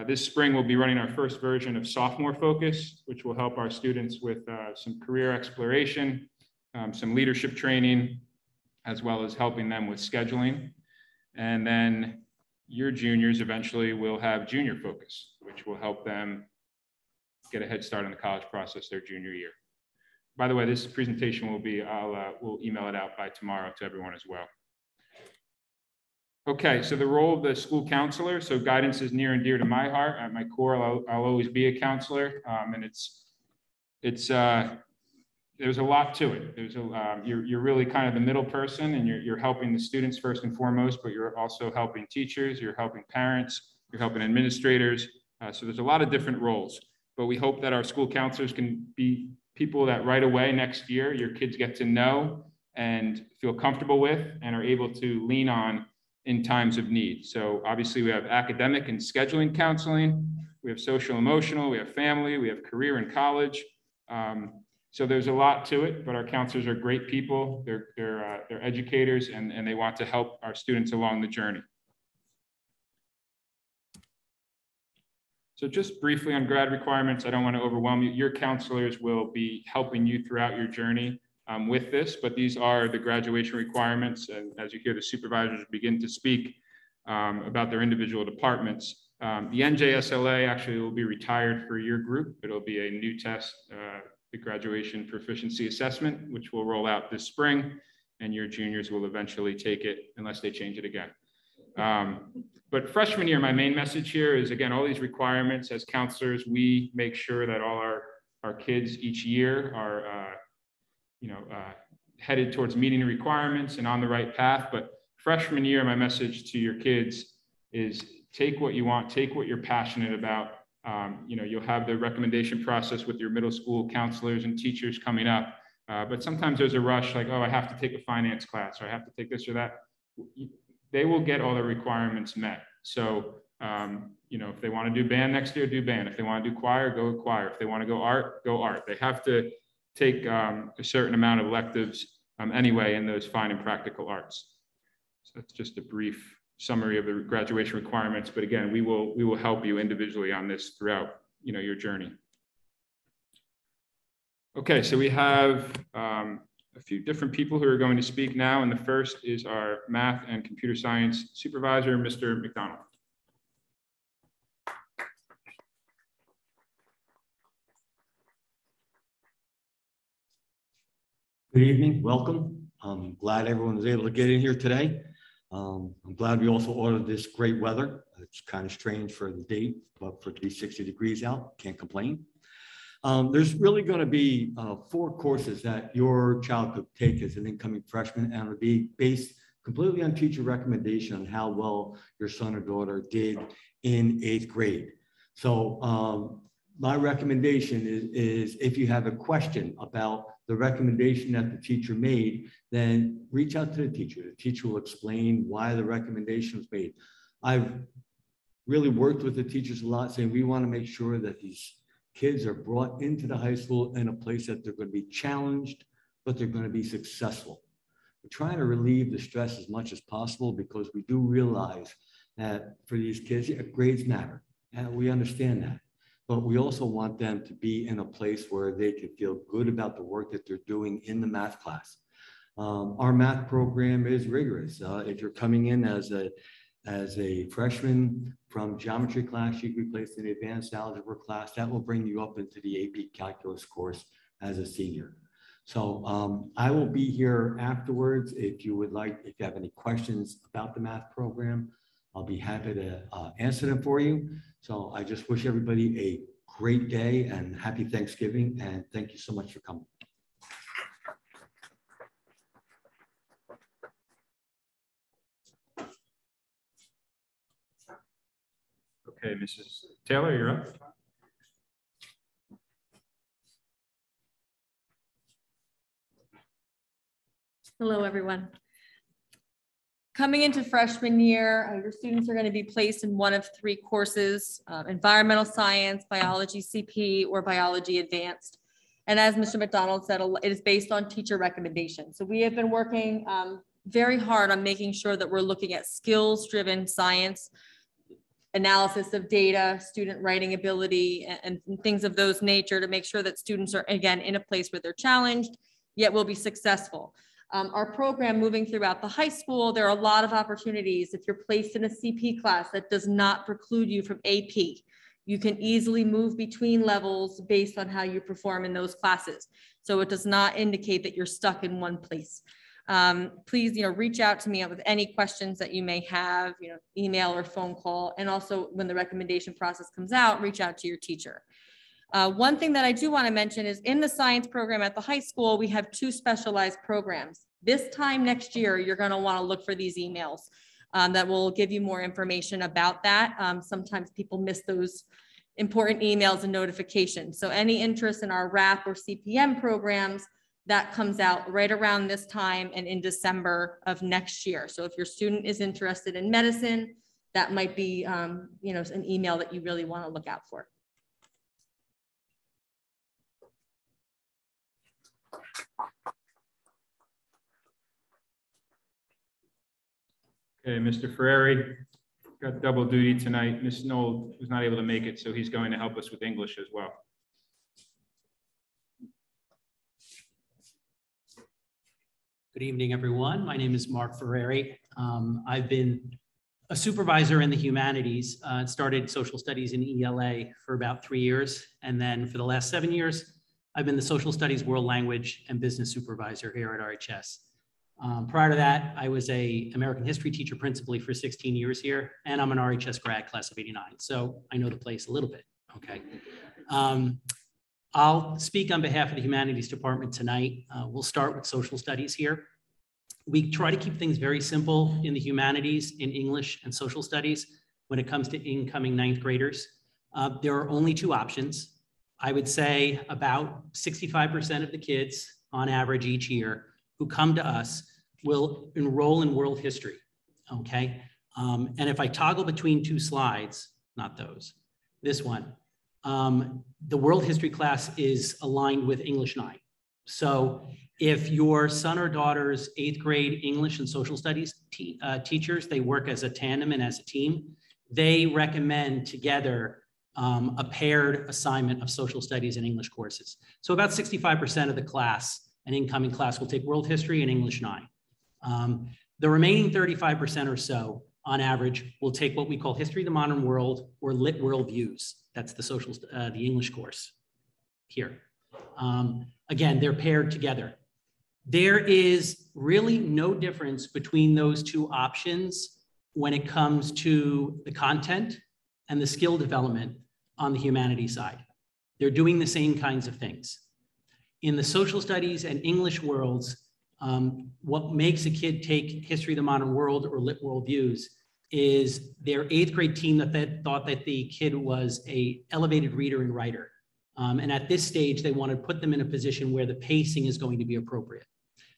Speaker 1: This spring, we'll be running our first version of sophomore focus, which will help our students with some career exploration, some leadership training, as well as helping them with scheduling. And then your juniors eventually will have junior focus, which will help them get a head start on the college process their junior year. By the way, this presentation will be, we'll email it out by tomorrow to everyone as well. Okay, so the role of the school counselor. So guidance is near and dear to my heart. At my core, I'll always be a counselor. And there's a lot to it. You're really kind of the middle person, and you're helping the students first and foremost, but you're also helping teachers, you're helping parents, you're helping administrators. So there's a lot of different roles, but we hope that our school counselors can be people that right away next year, your kids get to know and feel comfortable with and are able to lean on in times of need. So obviously we have academic and scheduling counseling, we have social emotional, we have family, we have career and college. So there's a lot to it, but our counselors are great people. They're educators, and they want to help our students along the journey. So just briefly on grad requirements, I don't want to overwhelm you. Your counselors will be helping you throughout your journey with this, but these are the graduation requirements. And as you hear the supervisors begin to speak about their individual departments, the NJSLA actually will be retired for your group. It'll be a new test, the graduation proficiency assessment, which will roll out this spring, and your juniors will eventually take it unless they change it again. But freshman year, my main message here is, again, all these requirements. As counselors, we make sure that all our kids each year are headed towards meeting the requirements and on the right path. But freshman year, my message to your kids is take what you want, take what you're passionate about. You'll have the recommendation process with your middle school counselors and teachers coming up. But sometimes there's a rush, like, oh, I have to take a finance class, or I have to take this or that. They will get all the requirements met. So, if they want to do band next year, do band. If they want to do choir, go choir. If they want to go art, go art. They have to take a certain amount of electives anyway in those fine and practical arts. So that's just a brief summary of the graduation requirements. But again, we will help you individually on this throughout your journey. Okay, so we have a few different people who are going to speak now, and the first is our math and computer science supervisor, Mr. McDonald.
Speaker 8: Good evening, welcome. I'm glad everyone was able to get in here today. I'm glad we also ordered this great weather. It's kind of strange for the date, but for it to be 60 degrees out, can't complain. There's really going to be 4 courses that your child could take as an incoming freshman, and it'll be based completely on teacher recommendation on how well your son or daughter did in 8th grade. So my recommendation is if you have a question about the recommendation that the teacher made, then reach out to the teacher. The teacher will explain why the recommendation was made. I've really worked with the teachers a lot, saying we want to make sure that these kids are brought into the high school in a place that they're going to be challenged, but they're going to be successful. We're trying to relieve the stress as much as possible, because we do realize that for these kids, grades matter, and we understand that. But we also want them to be in a place where they can feel good about the work that they're doing in the math class. Our math program is rigorous. If you're coming in as a freshman from geometry class, you can be placed in the advanced algebra class. That will bring you up into the AP calculus course as a senior. So I will be here afterwards. If you would like, if you have any questions about the math program, I'll be happy to answer them for you. So I just wish everybody a great day and happy Thanksgiving, and thank you so much for coming.
Speaker 1: Okay, Mrs. Taylor, you're up.
Speaker 9: Hello, everyone. Coming into freshman year, your students are going to be placed in one of 3 courses, environmental science, biology CP, or biology advanced. And as Mr. McDonald said, it is based on teacher recommendation. So we have been working very hard on making sure that we're looking at skills-driven science, analysis of data, student writing ability, and things of those nature to make sure that students are, again, in a place where they're challenged, yet will be successful. Our program moving throughout the high school, there are a lot of opportunities. If you're placed in a CP class, that does not preclude you from AP. You can easily move between levels based on how you perform in those classes. So it does not indicate that you're stuck in one place. Please, reach out to me with any questions that you may have, email or phone call. And also when the recommendation process comes out, reach out to your teacher. One thing that I do want to mention is in the science program at the high school, we have 2 specialized programs. This time next year, you're going to want to look for these emails that will give you more information about that. Sometimes people miss those important emails and notifications. So any interest in our RAP or CPM programs, that comes out right around this time and in December of next year. So if your student is interested in medicine, that might be an email that you really want to look out for.
Speaker 1: Okay, Mr. Ferreira got double duty tonight. Ms. Knoll was not able to make it, so he's going to help us with English as well.
Speaker 10: Good evening, everyone. My name is Mark Ferreira. I've been a supervisor in the humanities, started social studies in ELA for about 3 years. And then for the last 7 years, I've been the social studies, world language, and business supervisor here at RHS. Prior to that, I was an American history teacher principally for 16 years here, and I'm an RHS grad class of '89. So I know the place a little bit, okay? I'll speak on behalf of the humanities department tonight. We'll start with social studies here. We try to keep things very simple in the humanities, in English and social studies when it comes to incoming 9th graders. There are only 2 options. I would say about 65% of the kids on average each year who come to us will enroll in world history, okay? And if I toggle between 2 slides, not those, this one, the world history class is aligned with English 9. So if your son or daughter's 8th grade English and social studies teachers, they work as a tandem and as a team, they recommend together a paired assignment of social studies and English courses. So about 65% of the class, an incoming class, will take world history and English 9. The remaining 35% or so, on average, will take what we call History of the Modern World or Lit World Views. That's the English course here. Again, they're paired together. There is really no difference between those 2 options when it comes to the content and the skill development on the humanities side. They're doing the same kinds of things. In the social studies and English worlds, what makes a kid take History of the Modern World or Lit World Views is their 8th grade team that thought that the kid was an elevated reader and writer. And at this stage, they want to put them in a position where the pacing is going to be appropriate.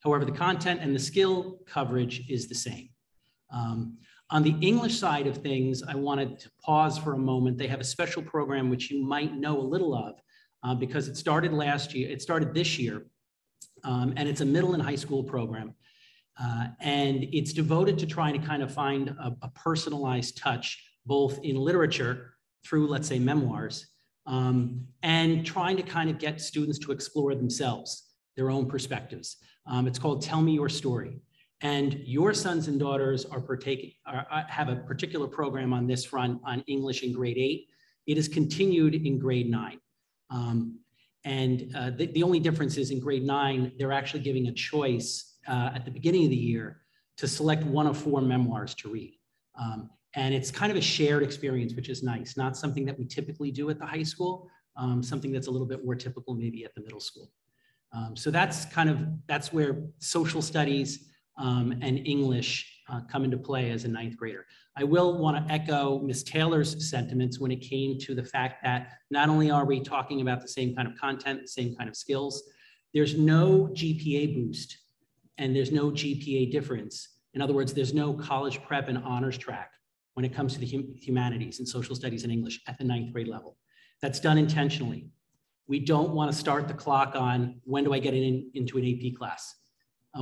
Speaker 10: However, the content and the skill coverage is the same. On the English side of things, I wanted to pause for a moment. They have a special program which you might know a little of because it started last year. It started this year, and it's a middle and high school program. And it's devoted to trying to kind of find a personalized touch, both in literature through, let's say, memoirs, and trying to kind of get students to explore themselves, their own perspectives. It's called Tell Me Your Story. And your sons and daughters have a particular program on this front on English in grade 8. It is continued in grade 9. The only difference is in grade 9, they're actually giving a choice at the beginning of the year to select 1 of 4 memoirs to read. And it's kind of a shared experience, which is nice, not something that we typically do at the high school, something that's a little bit more typical maybe at the middle school. So that's where social studies and English come into play as a 9th grader. I will want to echo Ms. Taylor's sentiments when it came to the fact that not only are we talking about the same kind of content, the same kind of skills, there's no GPA boost and there's no GPA difference. In other words, there's no college prep and honors track when it comes to the humanities and social studies and English at the 9th grade level. That's done intentionally. We don't want to start the clock on when do I get into an AP class.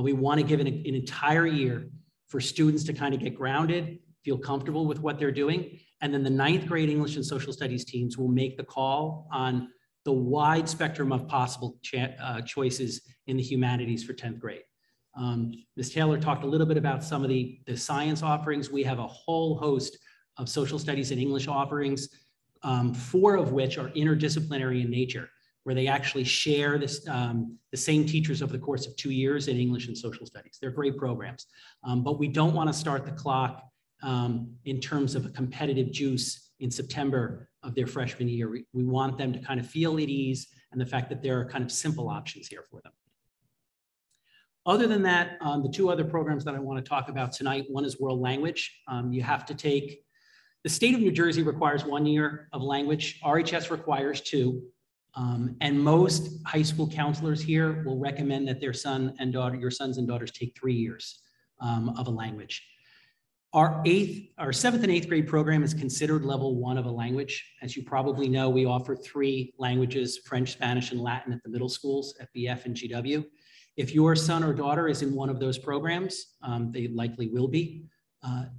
Speaker 10: We want to give it an entire year for students to kind of get grounded, feel comfortable with what they're doing. And then the 9th grade English and social studies teams will make the call on the wide spectrum of possible choices in the humanities for 10th grade. Ms. Taylor talked a little bit about some of the science offerings. We have a whole host of social studies and English offerings, 4 of which are interdisciplinary in nature, where they actually share this, the same teachers over the course of 2 years in English and social studies. They're great programs, but we don't want to start the clock in terms of a competitive juice in September of their freshman year. We want them to kind of feel at ease and the fact that there are kind of simple options here for them. Other than that, the 2 other programs that I want to talk about tonight, one is world language. You have to take, the state of New Jersey requires 1 year of language. RHS requires 2. And most high school counselors here will recommend that your sons and daughters take 3 years of a language. Our 7th and 8th grade program is considered level 1 of a language. As you probably know, we offer 3 languages, French, Spanish, and Latin at the middle schools, at BF and GW. If your son or daughter is in one of those programs, they likely will be.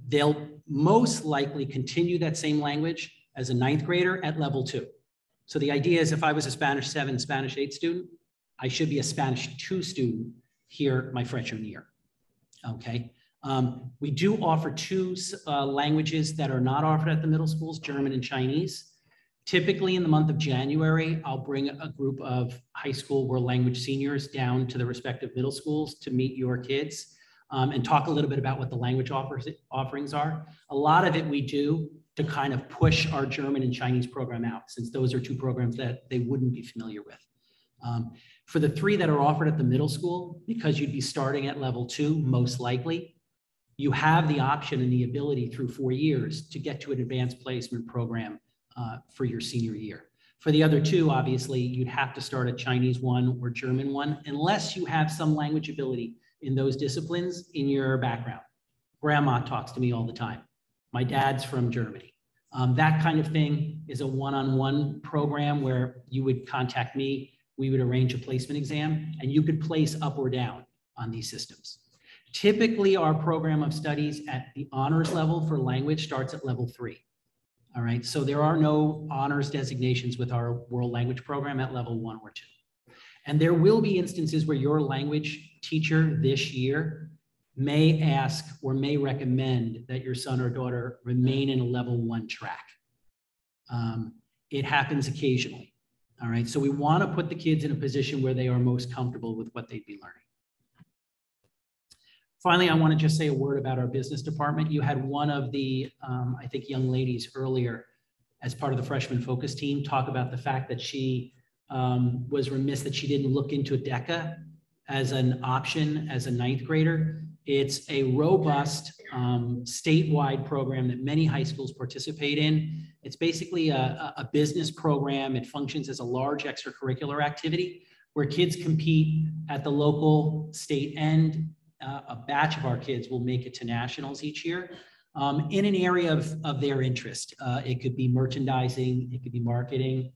Speaker 10: They'll most likely continue that same language as a 9th grader at level 2. So the idea is if I was a Spanish 7, Spanish 8 student, I should be a Spanish 2 student here my freshman year, okay? We do offer 2 languages that are not offered at the middle schools, German and Chinese. Typically in the month of January, I'll bring a group of high school world language seniors down to the respective middle schools to meet your kids and talk a little bit about what the language offerings are. A lot of it we do to kind of push our German and Chinese program out, since those are 2 programs that they wouldn't be familiar with. For the 3 that are offered at the middle school, because you'd be starting at level 2, most likely, you have the option and the ability through 4 years to get to an advanced placement program for your senior year. For the other 2, obviously, you'd have to start a Chinese 1 or German 1, unless you have some language ability in those disciplines in your background. Grandma talks to me all the time. My dad's from Germany. That kind of thing is a one-on-one program where you would contact me, we would arrange a placement exam, and you could place up or down on these systems. Typically, our program of studies at the honors level for language starts at level 3. All right, so there are no honors designations with our world language program at level 1 or 2. And there will be instances where your language teacher this year may ask or may recommend that your son or daughter remain in a level 1 track. It happens occasionally. All right, so we want to put the kids in a position where they are most comfortable with what they'd be learning. Finally, I want to just say a word about our business department. You had one of the, I think, young ladies earlier as part of the freshman focus team talk about the fact that she was remiss that she didn't look into DECA as an option as a 9th grader. It's a robust statewide program that many high schools participate in. It's basically a business program. It functions as a large extracurricular activity where kids compete at the local, state, and a batch of our kids will make it to nationals each year in an area of their interest. It could be merchandising, it could be marketing,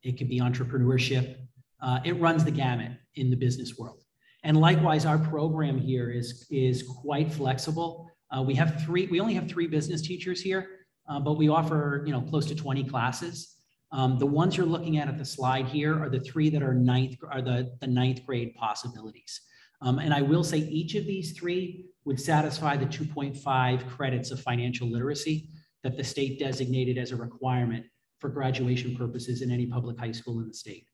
Speaker 10: it could be entrepreneurship. It runs the gamut in the business world. And likewise, our program here is quite flexible. We only have 3 business teachers here, but we offer close to 20 classes. The ones you're looking at the slide here are the 3 that are the 9th grade possibilities. And I will say each of these 3 would satisfy the 2.5 credits of financial literacy that the state designated as a requirement for graduation purposes in any public high school in the state.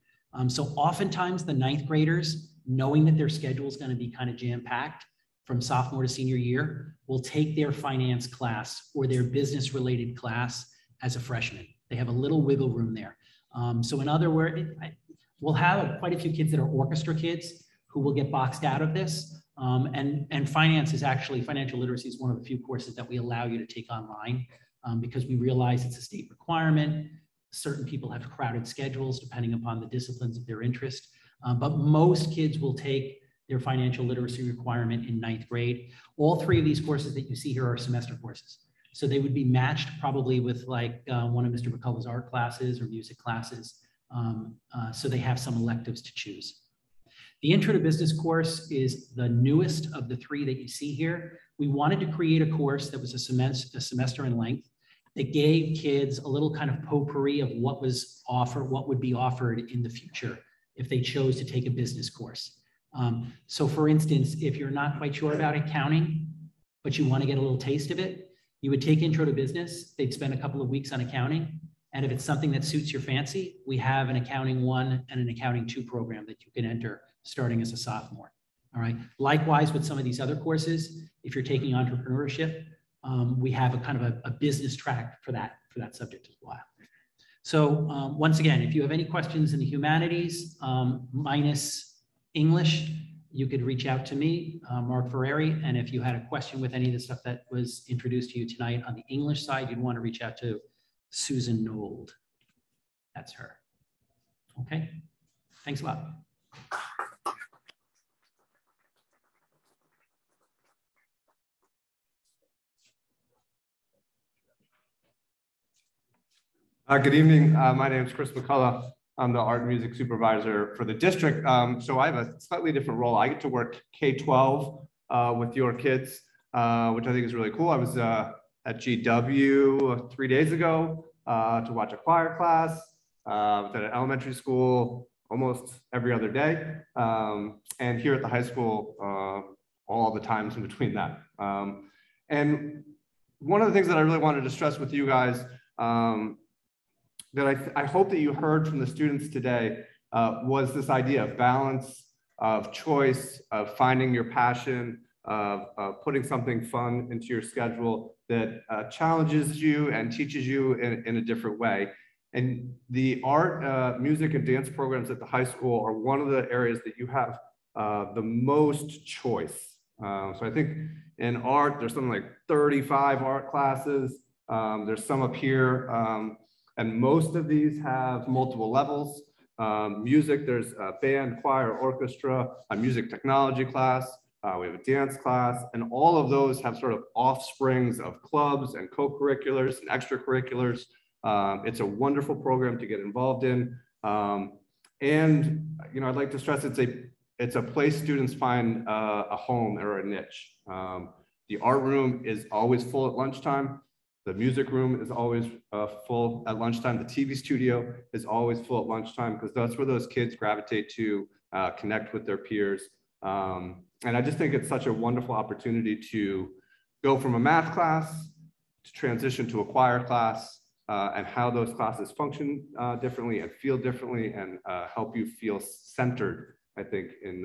Speaker 10: So oftentimes the 9th graders, knowing that their schedule is going to be kind of jam-packed from sophomore to senior year, will take their finance class or their business-related class as a freshman. They have a little wiggle room there. So in other words, we'll have quite a few kids that are orchestra kids who will get boxed out of this. And financial literacy is one of the few courses that we allow you to take online because we realize it's a state requirement. Certain people have crowded schedules depending upon the disciplines of their interest. But most kids will take their financial literacy requirement in 9th grade. All 3 of these courses that you see here are semester courses. So they would be matched probably with like one of Mr. Mccullough's art classes or music classes. So they have some electives to choose. The Intro to Business course is the newest of the 3 that you see here. We wanted to create a course that was a semester in length that gave kids a little kind of potpourri of what would be offered in the future if they chose to take a business course. So for instance, if you're not quite sure about accounting, but you want to get a little taste of it, you would take Intro to Business. They'd spend a couple of weeks on accounting. And if it's something that suits your fancy, we have an Accounting 1 and an Accounting 2 program that you can enter starting as a sophomore. All right. Likewise, with some of these other courses, if you're taking entrepreneurship, we have a kind of a business track for that subject as well. So once again, if you have any questions in the humanities minus English, you could reach out to me, Mark Ferreira. And if you had a question with any of the stuff that was introduced to you tonight on the English side, you'd want to reach out to Susan Nold. That's her. Okay. Thanks a lot.
Speaker 11: Good evening. My name is Chris Mccullough. I'm the art and music supervisor for the district. So I have a slightly different role. I get to work K-12 with your kids. which I think is really cool. I was at GW 3 days ago to watch a choir class. I was at an elementary school almost every other day, and here at the high school all the times in between that. And one of the things that I really wanted to stress with you guys that I hope that you heard from the students today was this idea of balance, of choice, of finding your passion, of putting something fun into your schedule that challenges you and teaches you in a different way. And the art, music, and dance programs at the high school are one of the areas that you have the most choice. So I think in art, there's something like 35 art classes. There's some up here, and most of these have multiple levels. Music, there's a band, choir, orchestra, a music technology class. We have a dance class, and all of those have sort of offsprings of clubs and co-curriculars and extracurriculars. It's a wonderful program to get involved in. And, you know, I'd like to stress it's a place students find a home or a niche. The art room is always full at lunchtime. The music room is always full at lunchtime. The TV studio is always full at lunchtime because that's where those kids gravitate to connect with their peers. And I just think it's such a wonderful opportunity to go from a math class to transition to a choir class and how those classes function differently and feel differently and help you feel centered, I think, in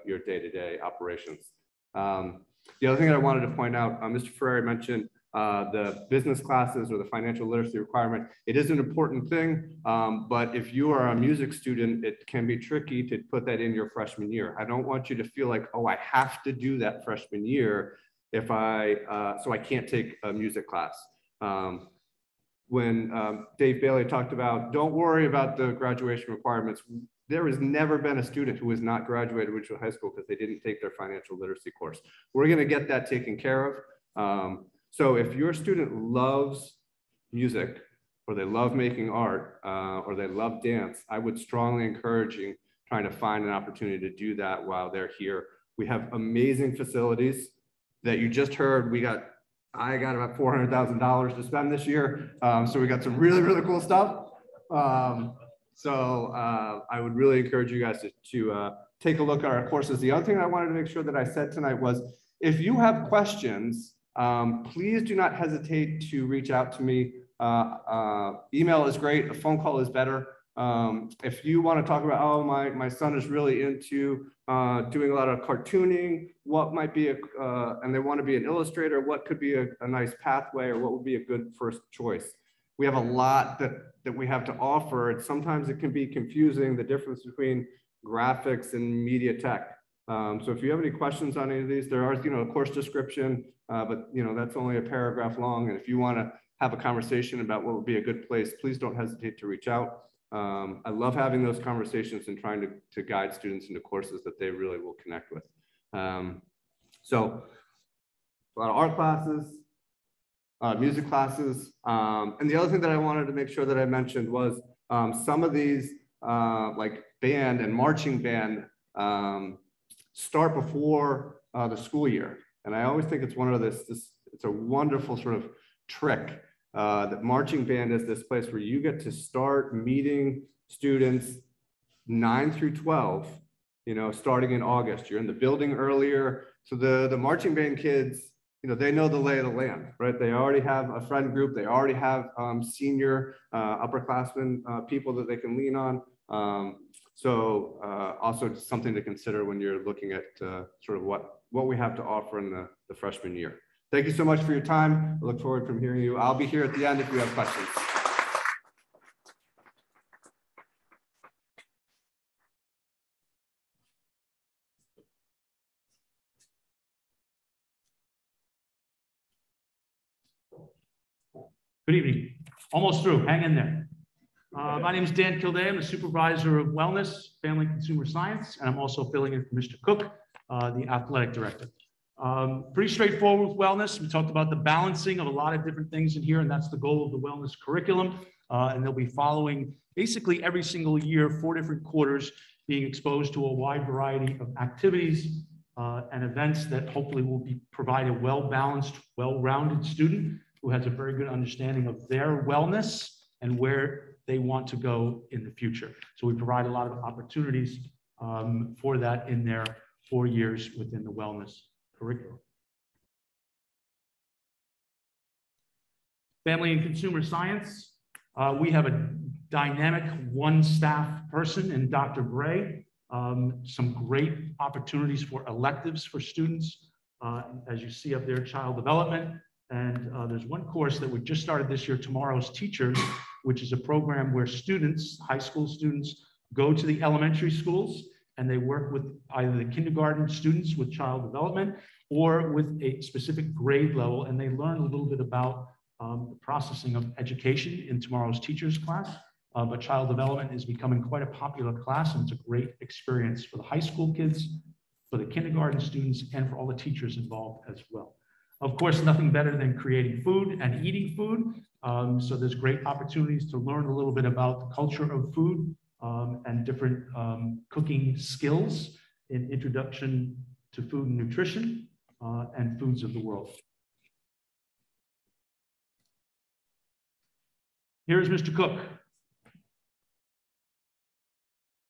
Speaker 11: your day-to-day operations. The other thing that I wanted to point out, Mr. Ferreira mentioned the business classes or the financial literacy requirement. It is an important thing, but if you are a music student, it can be tricky to put that in your freshman year. I don't want you to feel like, oh, I have to do that freshman year if so I can't take a music class. When Dave Bailey talked about, don't worry about the graduation requirements, there has never been a student who has not graduated Ridgewood High School because they didn't take their financial literacy course. We're going to get that taken care of. So if your student loves music, or they love making art, or they love dance, I would strongly encourage you trying to find an opportunity to do that while they're here. We have amazing facilities that you just heard. I got about $400,000 to spend this year. So we got some really, really cool stuff. So I would really encourage you guys to take a look at our courses. The other thing I wanted to make sure that I said tonight was, if you have questions, please do not hesitate to reach out to me. Email is great, a phone call is better. If you want to talk about, oh, my son is really into doing a lot of cartooning, what might be and they want to be an illustrator, what could be a nice pathway, or what would be a good first choice? We have a lot that we have to offer, and sometimes it can be confusing, the difference between graphics and media tech. So if you have any questions on any of these, there are, a course description, but that's only a paragraph long. And if you want to have a conversation about what would be a good place, please don't hesitate to reach out. I love having those conversations and trying to guide students into courses that they really will connect with. So a lot of art classes, music classes. And the other thing that I wanted to make sure that I mentioned was some of these like band and marching band start before the school year. And I always think it's one of it's a wonderful sort of trick that marching band is this place where you get to start meeting students 9 through 12, starting in August. You're in the building earlier. So the marching band kids, they know the lay of the land, right? They already have a friend group. They already have senior upperclassmen, people that they can lean on. So also something to consider when you're looking at sort of what we have to offer in the freshman year. Thank you so much for your time. I look forward to hearing you. I'll be here at the end if you have questions.
Speaker 12: Good evening. Almost through. Hang in there. My name is Dan Kilday. I'm the Supervisor of Wellness, Family and Consumer Science, and I'm also filling in for Mr. Cook, the Athletic Director. Pretty straightforward with wellness. We talked about the balancing of a lot of different things in here, and that's the goal of the wellness curriculum. And they'll be following basically every single year, 4 different quarters, being exposed to a wide variety of activities, and events that hopefully will provide a well-balanced, well-rounded student who has a very good understanding of their wellness and where they want to go in the future. So we provide a lot of opportunities for that in their 4 years within the wellness curriculum. Family and consumer science. We have a dynamic one staff person in Dr. Bray. Some great opportunities for electives for students. As you see up there, child development. And there's one course that we just started this year, Tomorrow's Teachers, which is a program where students, high school students, go to the elementary schools and they work with either the kindergarten students with child development or with a specific grade level, and they learn a little bit about the processing of education in Tomorrow's Teachers class. But child development is becoming quite a popular class, and it's a great experience for the high school kids, for the kindergarten students, and for all the teachers involved as well. Of course, nothing better than creating food and eating food. So there's great opportunities to learn a little bit about the culture of food and different cooking skills in Introduction to Food and Nutrition and Foods of the World. Here's Mr. Cook.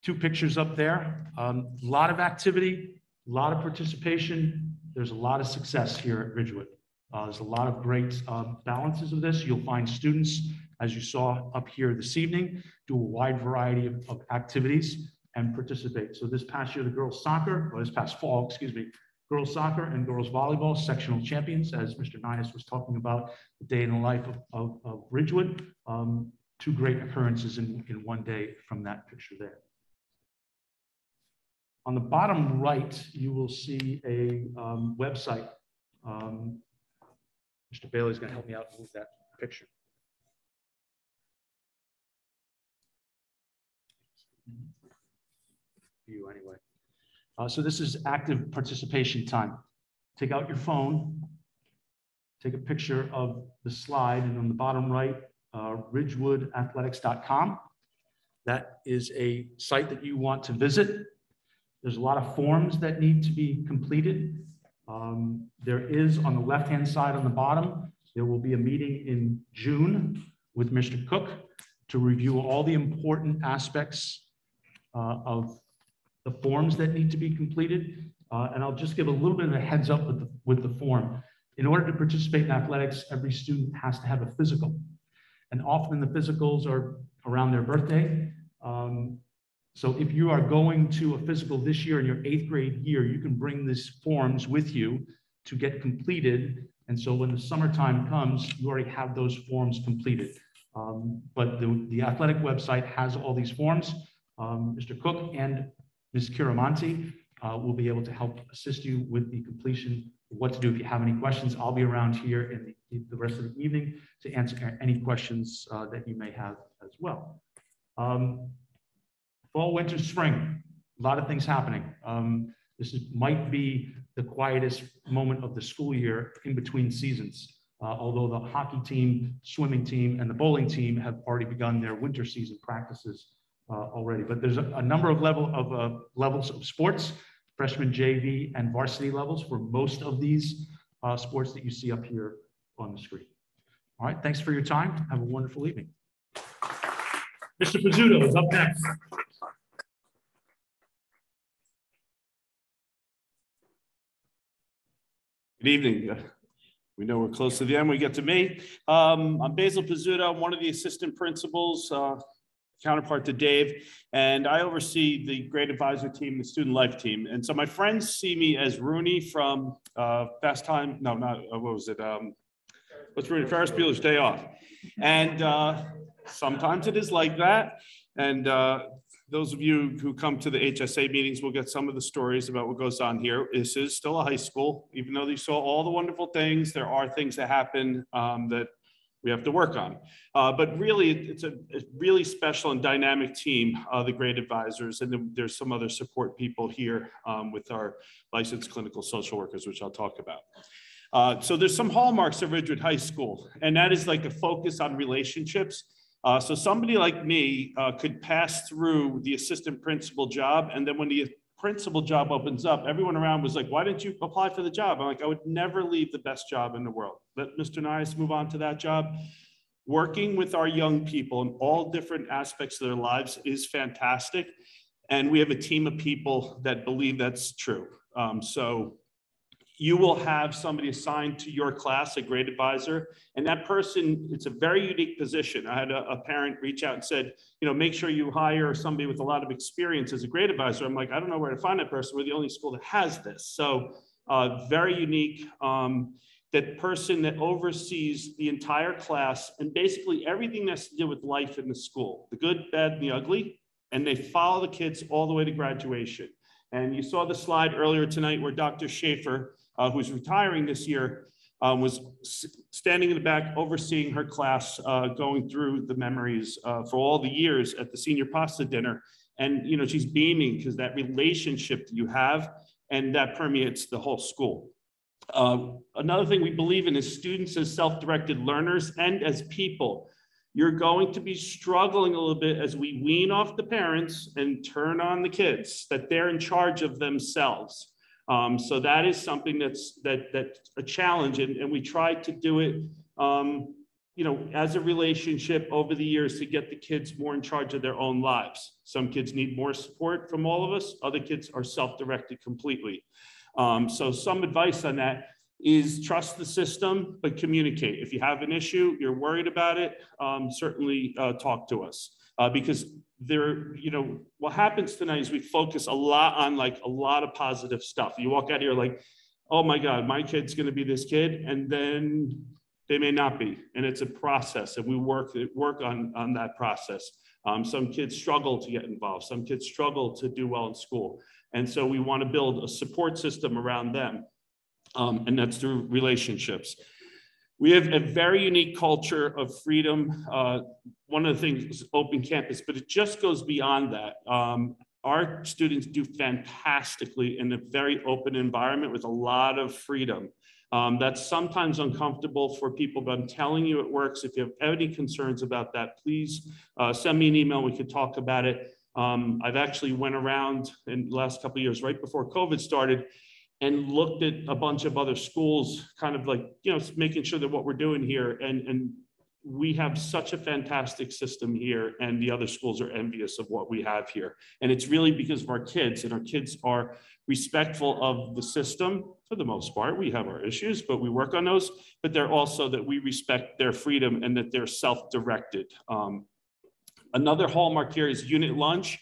Speaker 12: 2 pictures up there. A lot of activity, a lot of participation. There's a lot of success here at Ridgewood. There's a lot of great balances of this. You'll find students, as you saw up here this evening, do a wide variety of activities and participate. So this past year, the girls soccer, or this past fall, excuse me, girls soccer and girls volleyball sectional champions, as Mr. Ninus was talking about, the day in the life of Ridgewood. 2 great occurrences in one day from that picture there. On the bottom right, you will see a website. Mr. Bailey's going to help me out move that picture. You anyway. So this is active participation time. Take out your phone, take a picture of the slide, and on the bottom right, ridgewoodathletics.com. That is a site that you want to visit. There's a lot of forms that need to be completed. There is, on the left-hand side on the bottom, there will be a meeting in June with Mr. Cook to review all the important aspects of the forms that need to be completed. And I'll just give a little bit of a heads up with the form. In order to participate in athletics, every student has to have a physical. And often the physicals are around their birthday. So if you are going to a physical this year in your 8th grade year, you can bring these forms with you to get completed. And so when the summertime comes, you already have those forms completed. But the athletic website has all these forms. Mr. Cook and Ms. Kiramonti will be able to help assist you with the completion of what to do. If you have any questions, I'll be around here in the rest of the evening to answer any questions that you may have as well. Fall, winter, spring, a lot of things happening. This might be the quietest moment of the school year in between seasons, although the hockey team, swimming team, and the bowling team have already begun their winter season practices already. But there's a number of levels of sports, freshman, JV, and varsity levels for most of these sports that you see up here on the screen. All right, thanks for your time. Have a wonderful evening. Mr. Pizzuto is up next.
Speaker 13: Good evening. We know we're close to the end. We get to me. I'm Basil Pizzuto. I'm one of the assistant principals, counterpart to Dave, and I oversee the grade advisor team, the student life team. And so my friends see me as Rooney from Fast Time. No, not what was it? What's Rooney? Ferris Bueller's Day Off. And sometimes it is like that. And those of you who come to the HSA meetings will get some of the stories about what goes on here. This is still a high school. Even though you saw all the wonderful things, there are things that happen that we have to work on. But really, it's a really special and dynamic team, the grade advisors, and then there's some other support people here with our licensed clinical social workers, which I'll talk about. So there's some hallmarks of Ridgewood High School, and that is like a focus on relationships. So somebody like me could pass through the assistant principal job, and then when the principal job opens up, everyone around was like, why didn't you apply for the job? I'm like, I would never leave the best job in the world. Let Mr. Nias move on to that job. Working with our young people in all different aspects of their lives is fantastic. And we have a team of people that believe that's true. So you will have somebody assigned to your class, a grade advisor, and that person, it's a very unique position. I had a parent reach out and said, you know, make sure you hire somebody with a lot of experience as a grade advisor. I'm like, I don't know where to find that person. We're the only school that has this. So very unique. That person that oversees the entire class and basically everything that's to do with life in the school, the good, bad, and the ugly, and they follow the kids all the way to graduation. And you saw the slide earlier tonight where Dr. Schaefer, who's retiring this year, was standing in the back overseeing her class, going through the memories for all the years at the senior pasta dinner. And, you know, she's beaming because that relationship that you have, and that permeates the whole school. Another thing we believe in is students as self-directed learners and as people. You're going to be struggling a little bit as we wean off the parents and turn on the kids, that they're in charge of themselves. So that is something that's a challenge, and we try to do it, you know, as a relationship over the years to get the kids more in charge of their own lives. Some kids need more support from all of us. Other kids are self-directed completely. So some advice on that is trust the system, but communicate. If you have an issue, you're worried about it, certainly talk to us. Because there, you know, what happens tonight is we focus a lot on like a lot of positive stuff. You walk out here like, oh my God, my kid's gonna be this kid, and then they may not be. And it's a process, and we work on that process. Some kids struggle to get involved. Some kids struggle to do well in school. And so we want to build a support system around them. And that's through relationships. We have a very unique culture of freedom. One of the things is open campus, but it just goes beyond that. Our students do fantastically in a very open environment with a lot of freedom. That's sometimes uncomfortable for people, but I'm telling you it works. If you have any concerns about that, please send me an email. We could talk about it. I've actually went around in the last couple of years, right before COVID started, and looked at a bunch of other schools, kind of like, you know, making sure that what we're doing here, and we have such a fantastic system here, and the other schools are envious of what we have here. And it's really because of our kids, and our kids are respectful of the system for the most part. We have our issues, but we work on those, but they're also that we respect their freedom and that they're self-directed. Another hallmark here is unit lunch.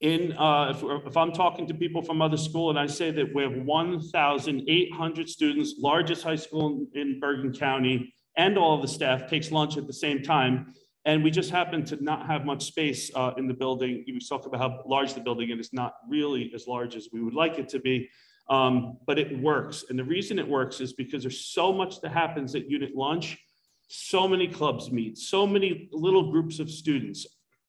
Speaker 13: If I'm talking to people from other school and I say that we have 1,800 students, largest high school in Bergen County, and all of the staff takes lunch at the same time, and we just happen to not have much space in the building. We talk about how large the building is. It's not really as large as we would like it to be, but it works. And the reason it works is because there's so much that happens at unit lunch. So many clubs meet, so many little groups of students.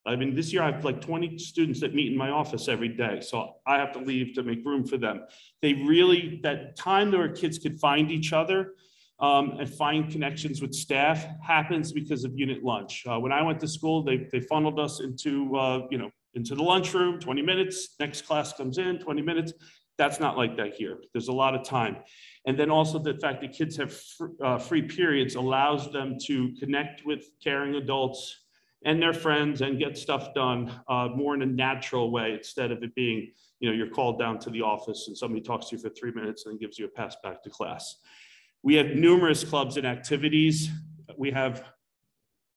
Speaker 13: I mean, this year I have like 20 students that meet in my office every day. So I have to leave to make room for them. They really, that time where kids could find each other and find connections with staff happens because of unit lunch. When I went to school, they funneled us into, you know, into the lunchroom, 20 minutes, next class comes in, 20 minutes. That's not like that here. There's a lot of time. And then also the fact that kids have free periods allows them to connect with caring adults and their friends and get stuff done more in a natural way, instead of it being, you know, you're called down to the office and somebody talks to you for 3 minutes and then gives you a pass back to class. We have numerous clubs and activities. We have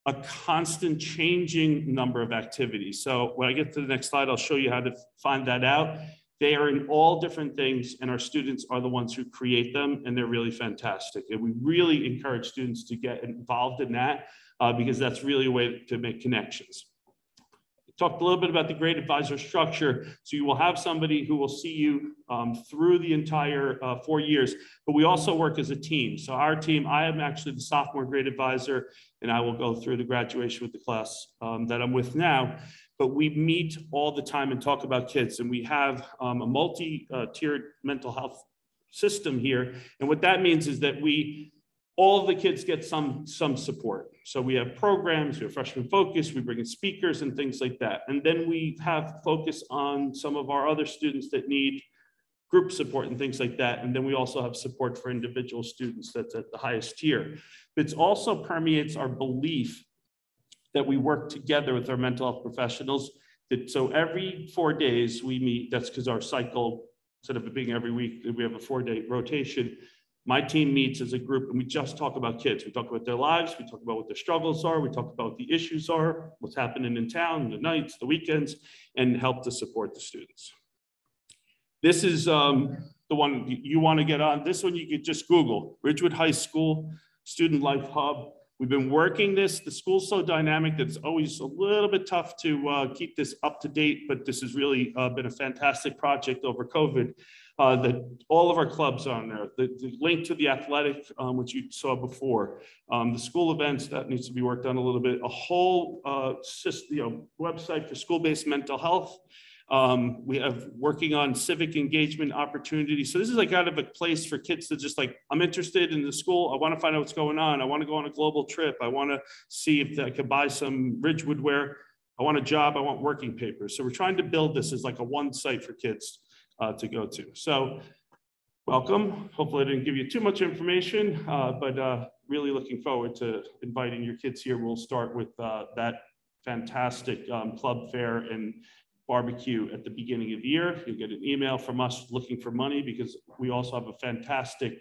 Speaker 13: a constant changing number of activities. So when I get to the next slide, I'll show you how to find that out. They are in all different things, and our students are the ones who create them, and they're really fantastic. And we really encourage students to get involved in that because that's really a way to make connections. Talked a little bit about the grade advisor structure. So you will have somebody who will see you through the entire 4 years, but we also work as a team. So our team, I am actually the sophomore grade advisor, and I will go through the graduation with the class that I'm with now. But we meet all the time and talk about kids, and we have a multi-tiered mental health system here. And what that means is that we all of the kids get some support. So we have programs, we have freshman focus, we bring in speakers and things like that. And then we have focus on some of our other students that need group support and things like that. And then we also have support for individual students that's at the highest tier. But it also permeates our belief that we work together with our mental health professionals. So every 4 days we meet, that's because our cycle, instead of it being every week, we have a 4-day rotation. My team meets as a group and we just talk about kids. We talk about their lives, we talk about what their struggles are, we talk about what the issues are, what's happening in town, the nights, the weekends, and help to support the students. This is the one you want to get on. This one you could just Google, Ridgewood High School Student Life Hub. We've been working this. The school's so dynamic that it's always a little bit tough to keep this up to date, but this has really been a fantastic project over COVID. That all of our clubs are on there. The link to the athletic, which you saw before, the school events, that needs to be worked on a little bit, a whole website for school-based mental health. We have working on civic engagement opportunities. So this is like kind of a place for kids to just like, I'm interested in the school. I want to find out what's going on. I want to go on a global trip. I want to see if I could buy some Ridgewood wear. I want a job. I want working papers. So we're trying to build this as like a one site for kids to go to. So welcome. Hopefully I didn't give you too much information, but really looking forward to inviting your kids here. We'll start with that fantastic club fair and barbecue at the beginning of the year. You'll get an email from us looking for money because we also have a fantastic,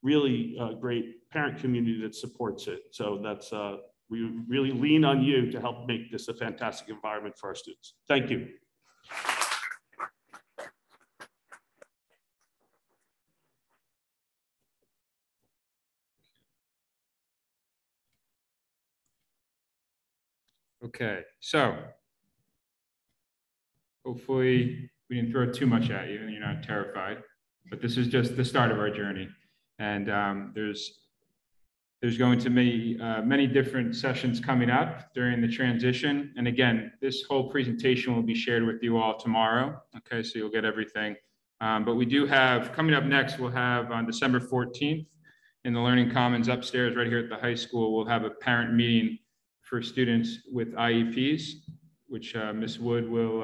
Speaker 13: really great parent community that supports it. So that's, we really lean on you to help make this a fantastic environment for our students. Thank you.
Speaker 1: Okay, so hopefully we didn't throw too much at you and you're not terrified, but this is just the start of our journey. And there's going to be many different sessions coming up during the transition. And again, this whole presentation will be shared with you all tomorrow. Okay, so you'll get everything. But we do have, coming up next, we'll have on December 14th in the Learning Commons upstairs right here at the high school, we'll have a parent meeting for students with IEPs, which Ms. Wood will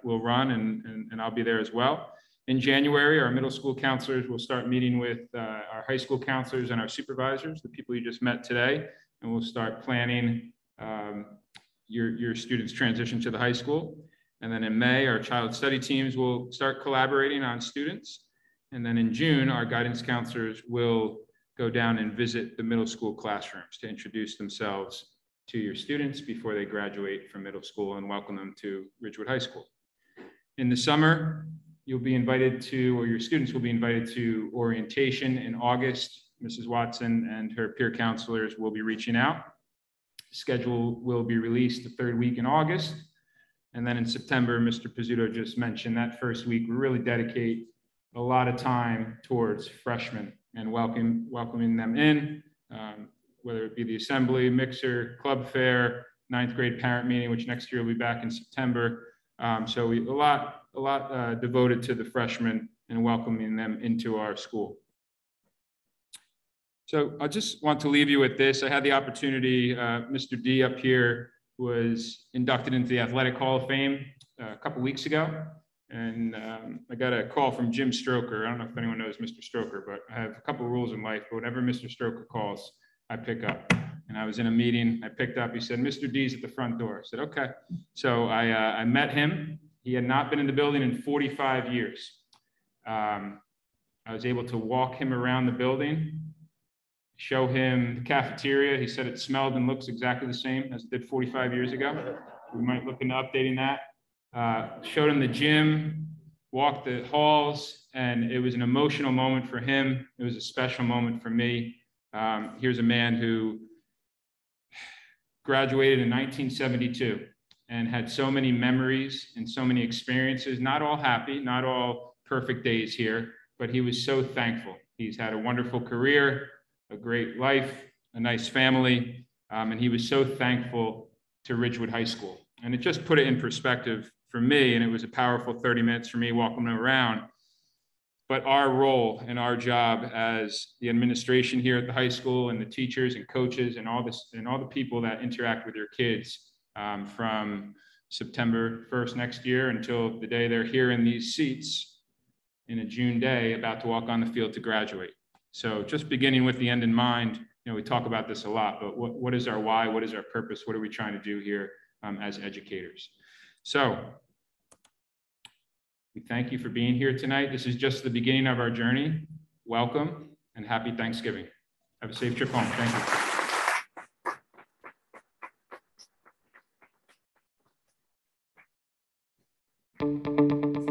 Speaker 1: run, and I'll be there as well. In January, our middle school counselors will start meeting with our high school counselors and our supervisors, the people you just met today, and we'll start planning your students' transition to the high school. And then in May, our child study teams will start collaborating on students. And then in June, our guidance counselors will go down and visit the middle school classrooms to introduce themselves to your students before they graduate from middle school and welcome them to Ridgewood High School. In the summer, you'll be invited to, or your students will be invited to orientation in August. Mrs. Watson and her peer counselors will be reaching out. The schedule will be released the third week in August. And then in September, Mr. Pizzuto just mentioned that first week, we really dedicate a lot of time towards freshmen and welcoming them in, whether it be the assembly, mixer, club fair, 9th grade parent meeting, which next year will be back in September. So a lot devoted to the freshmen and welcoming them into our school. So I just want to leave you with this. I had the opportunity, Mr. D up here was inducted into the Athletic Hall of Fame a couple weeks ago. And I got a call from Jim Stroker. I don't know if anyone knows Mr. Stroker, but I have a couple of rules in life, but whenever Mr. Stroker calls, I pick up. And I was in a meeting, I picked up, he said, Mr. D's at the front door. I said, okay. So I met him. He had not been in the building in 45 years. I was able to walk him around the building, show him the cafeteria. He said it smelled and looks exactly the same as it did 45 years ago. We might look into updating that. Showed him the gym, walked the halls, and it was an emotional moment for him. It was a special moment for me. Here's a man who graduated in 1972 and had so many memories and so many experiences, not all happy, not all perfect days here, but he was so thankful. He's had a wonderful career, a great life, a nice family, and he was so thankful to Ridgewood High School. And it just put it in perspective for me, and it was a powerful 30 minutes for me walking him around. but our role and our job as the administration here at the high school and the teachers and coaches and all the people that interact with your kids from September 1st next year until the day they're here in these seats in a June day about to walk on the field to graduate. So just beginning with the end in mind, we talk about this a lot, but what is our why? What is our purpose? What are we trying to do here as educators? So we thank you for being here tonight. This is just the beginning of our journey. Welcome and happy Thanksgiving. Have a safe trip home. Thank you.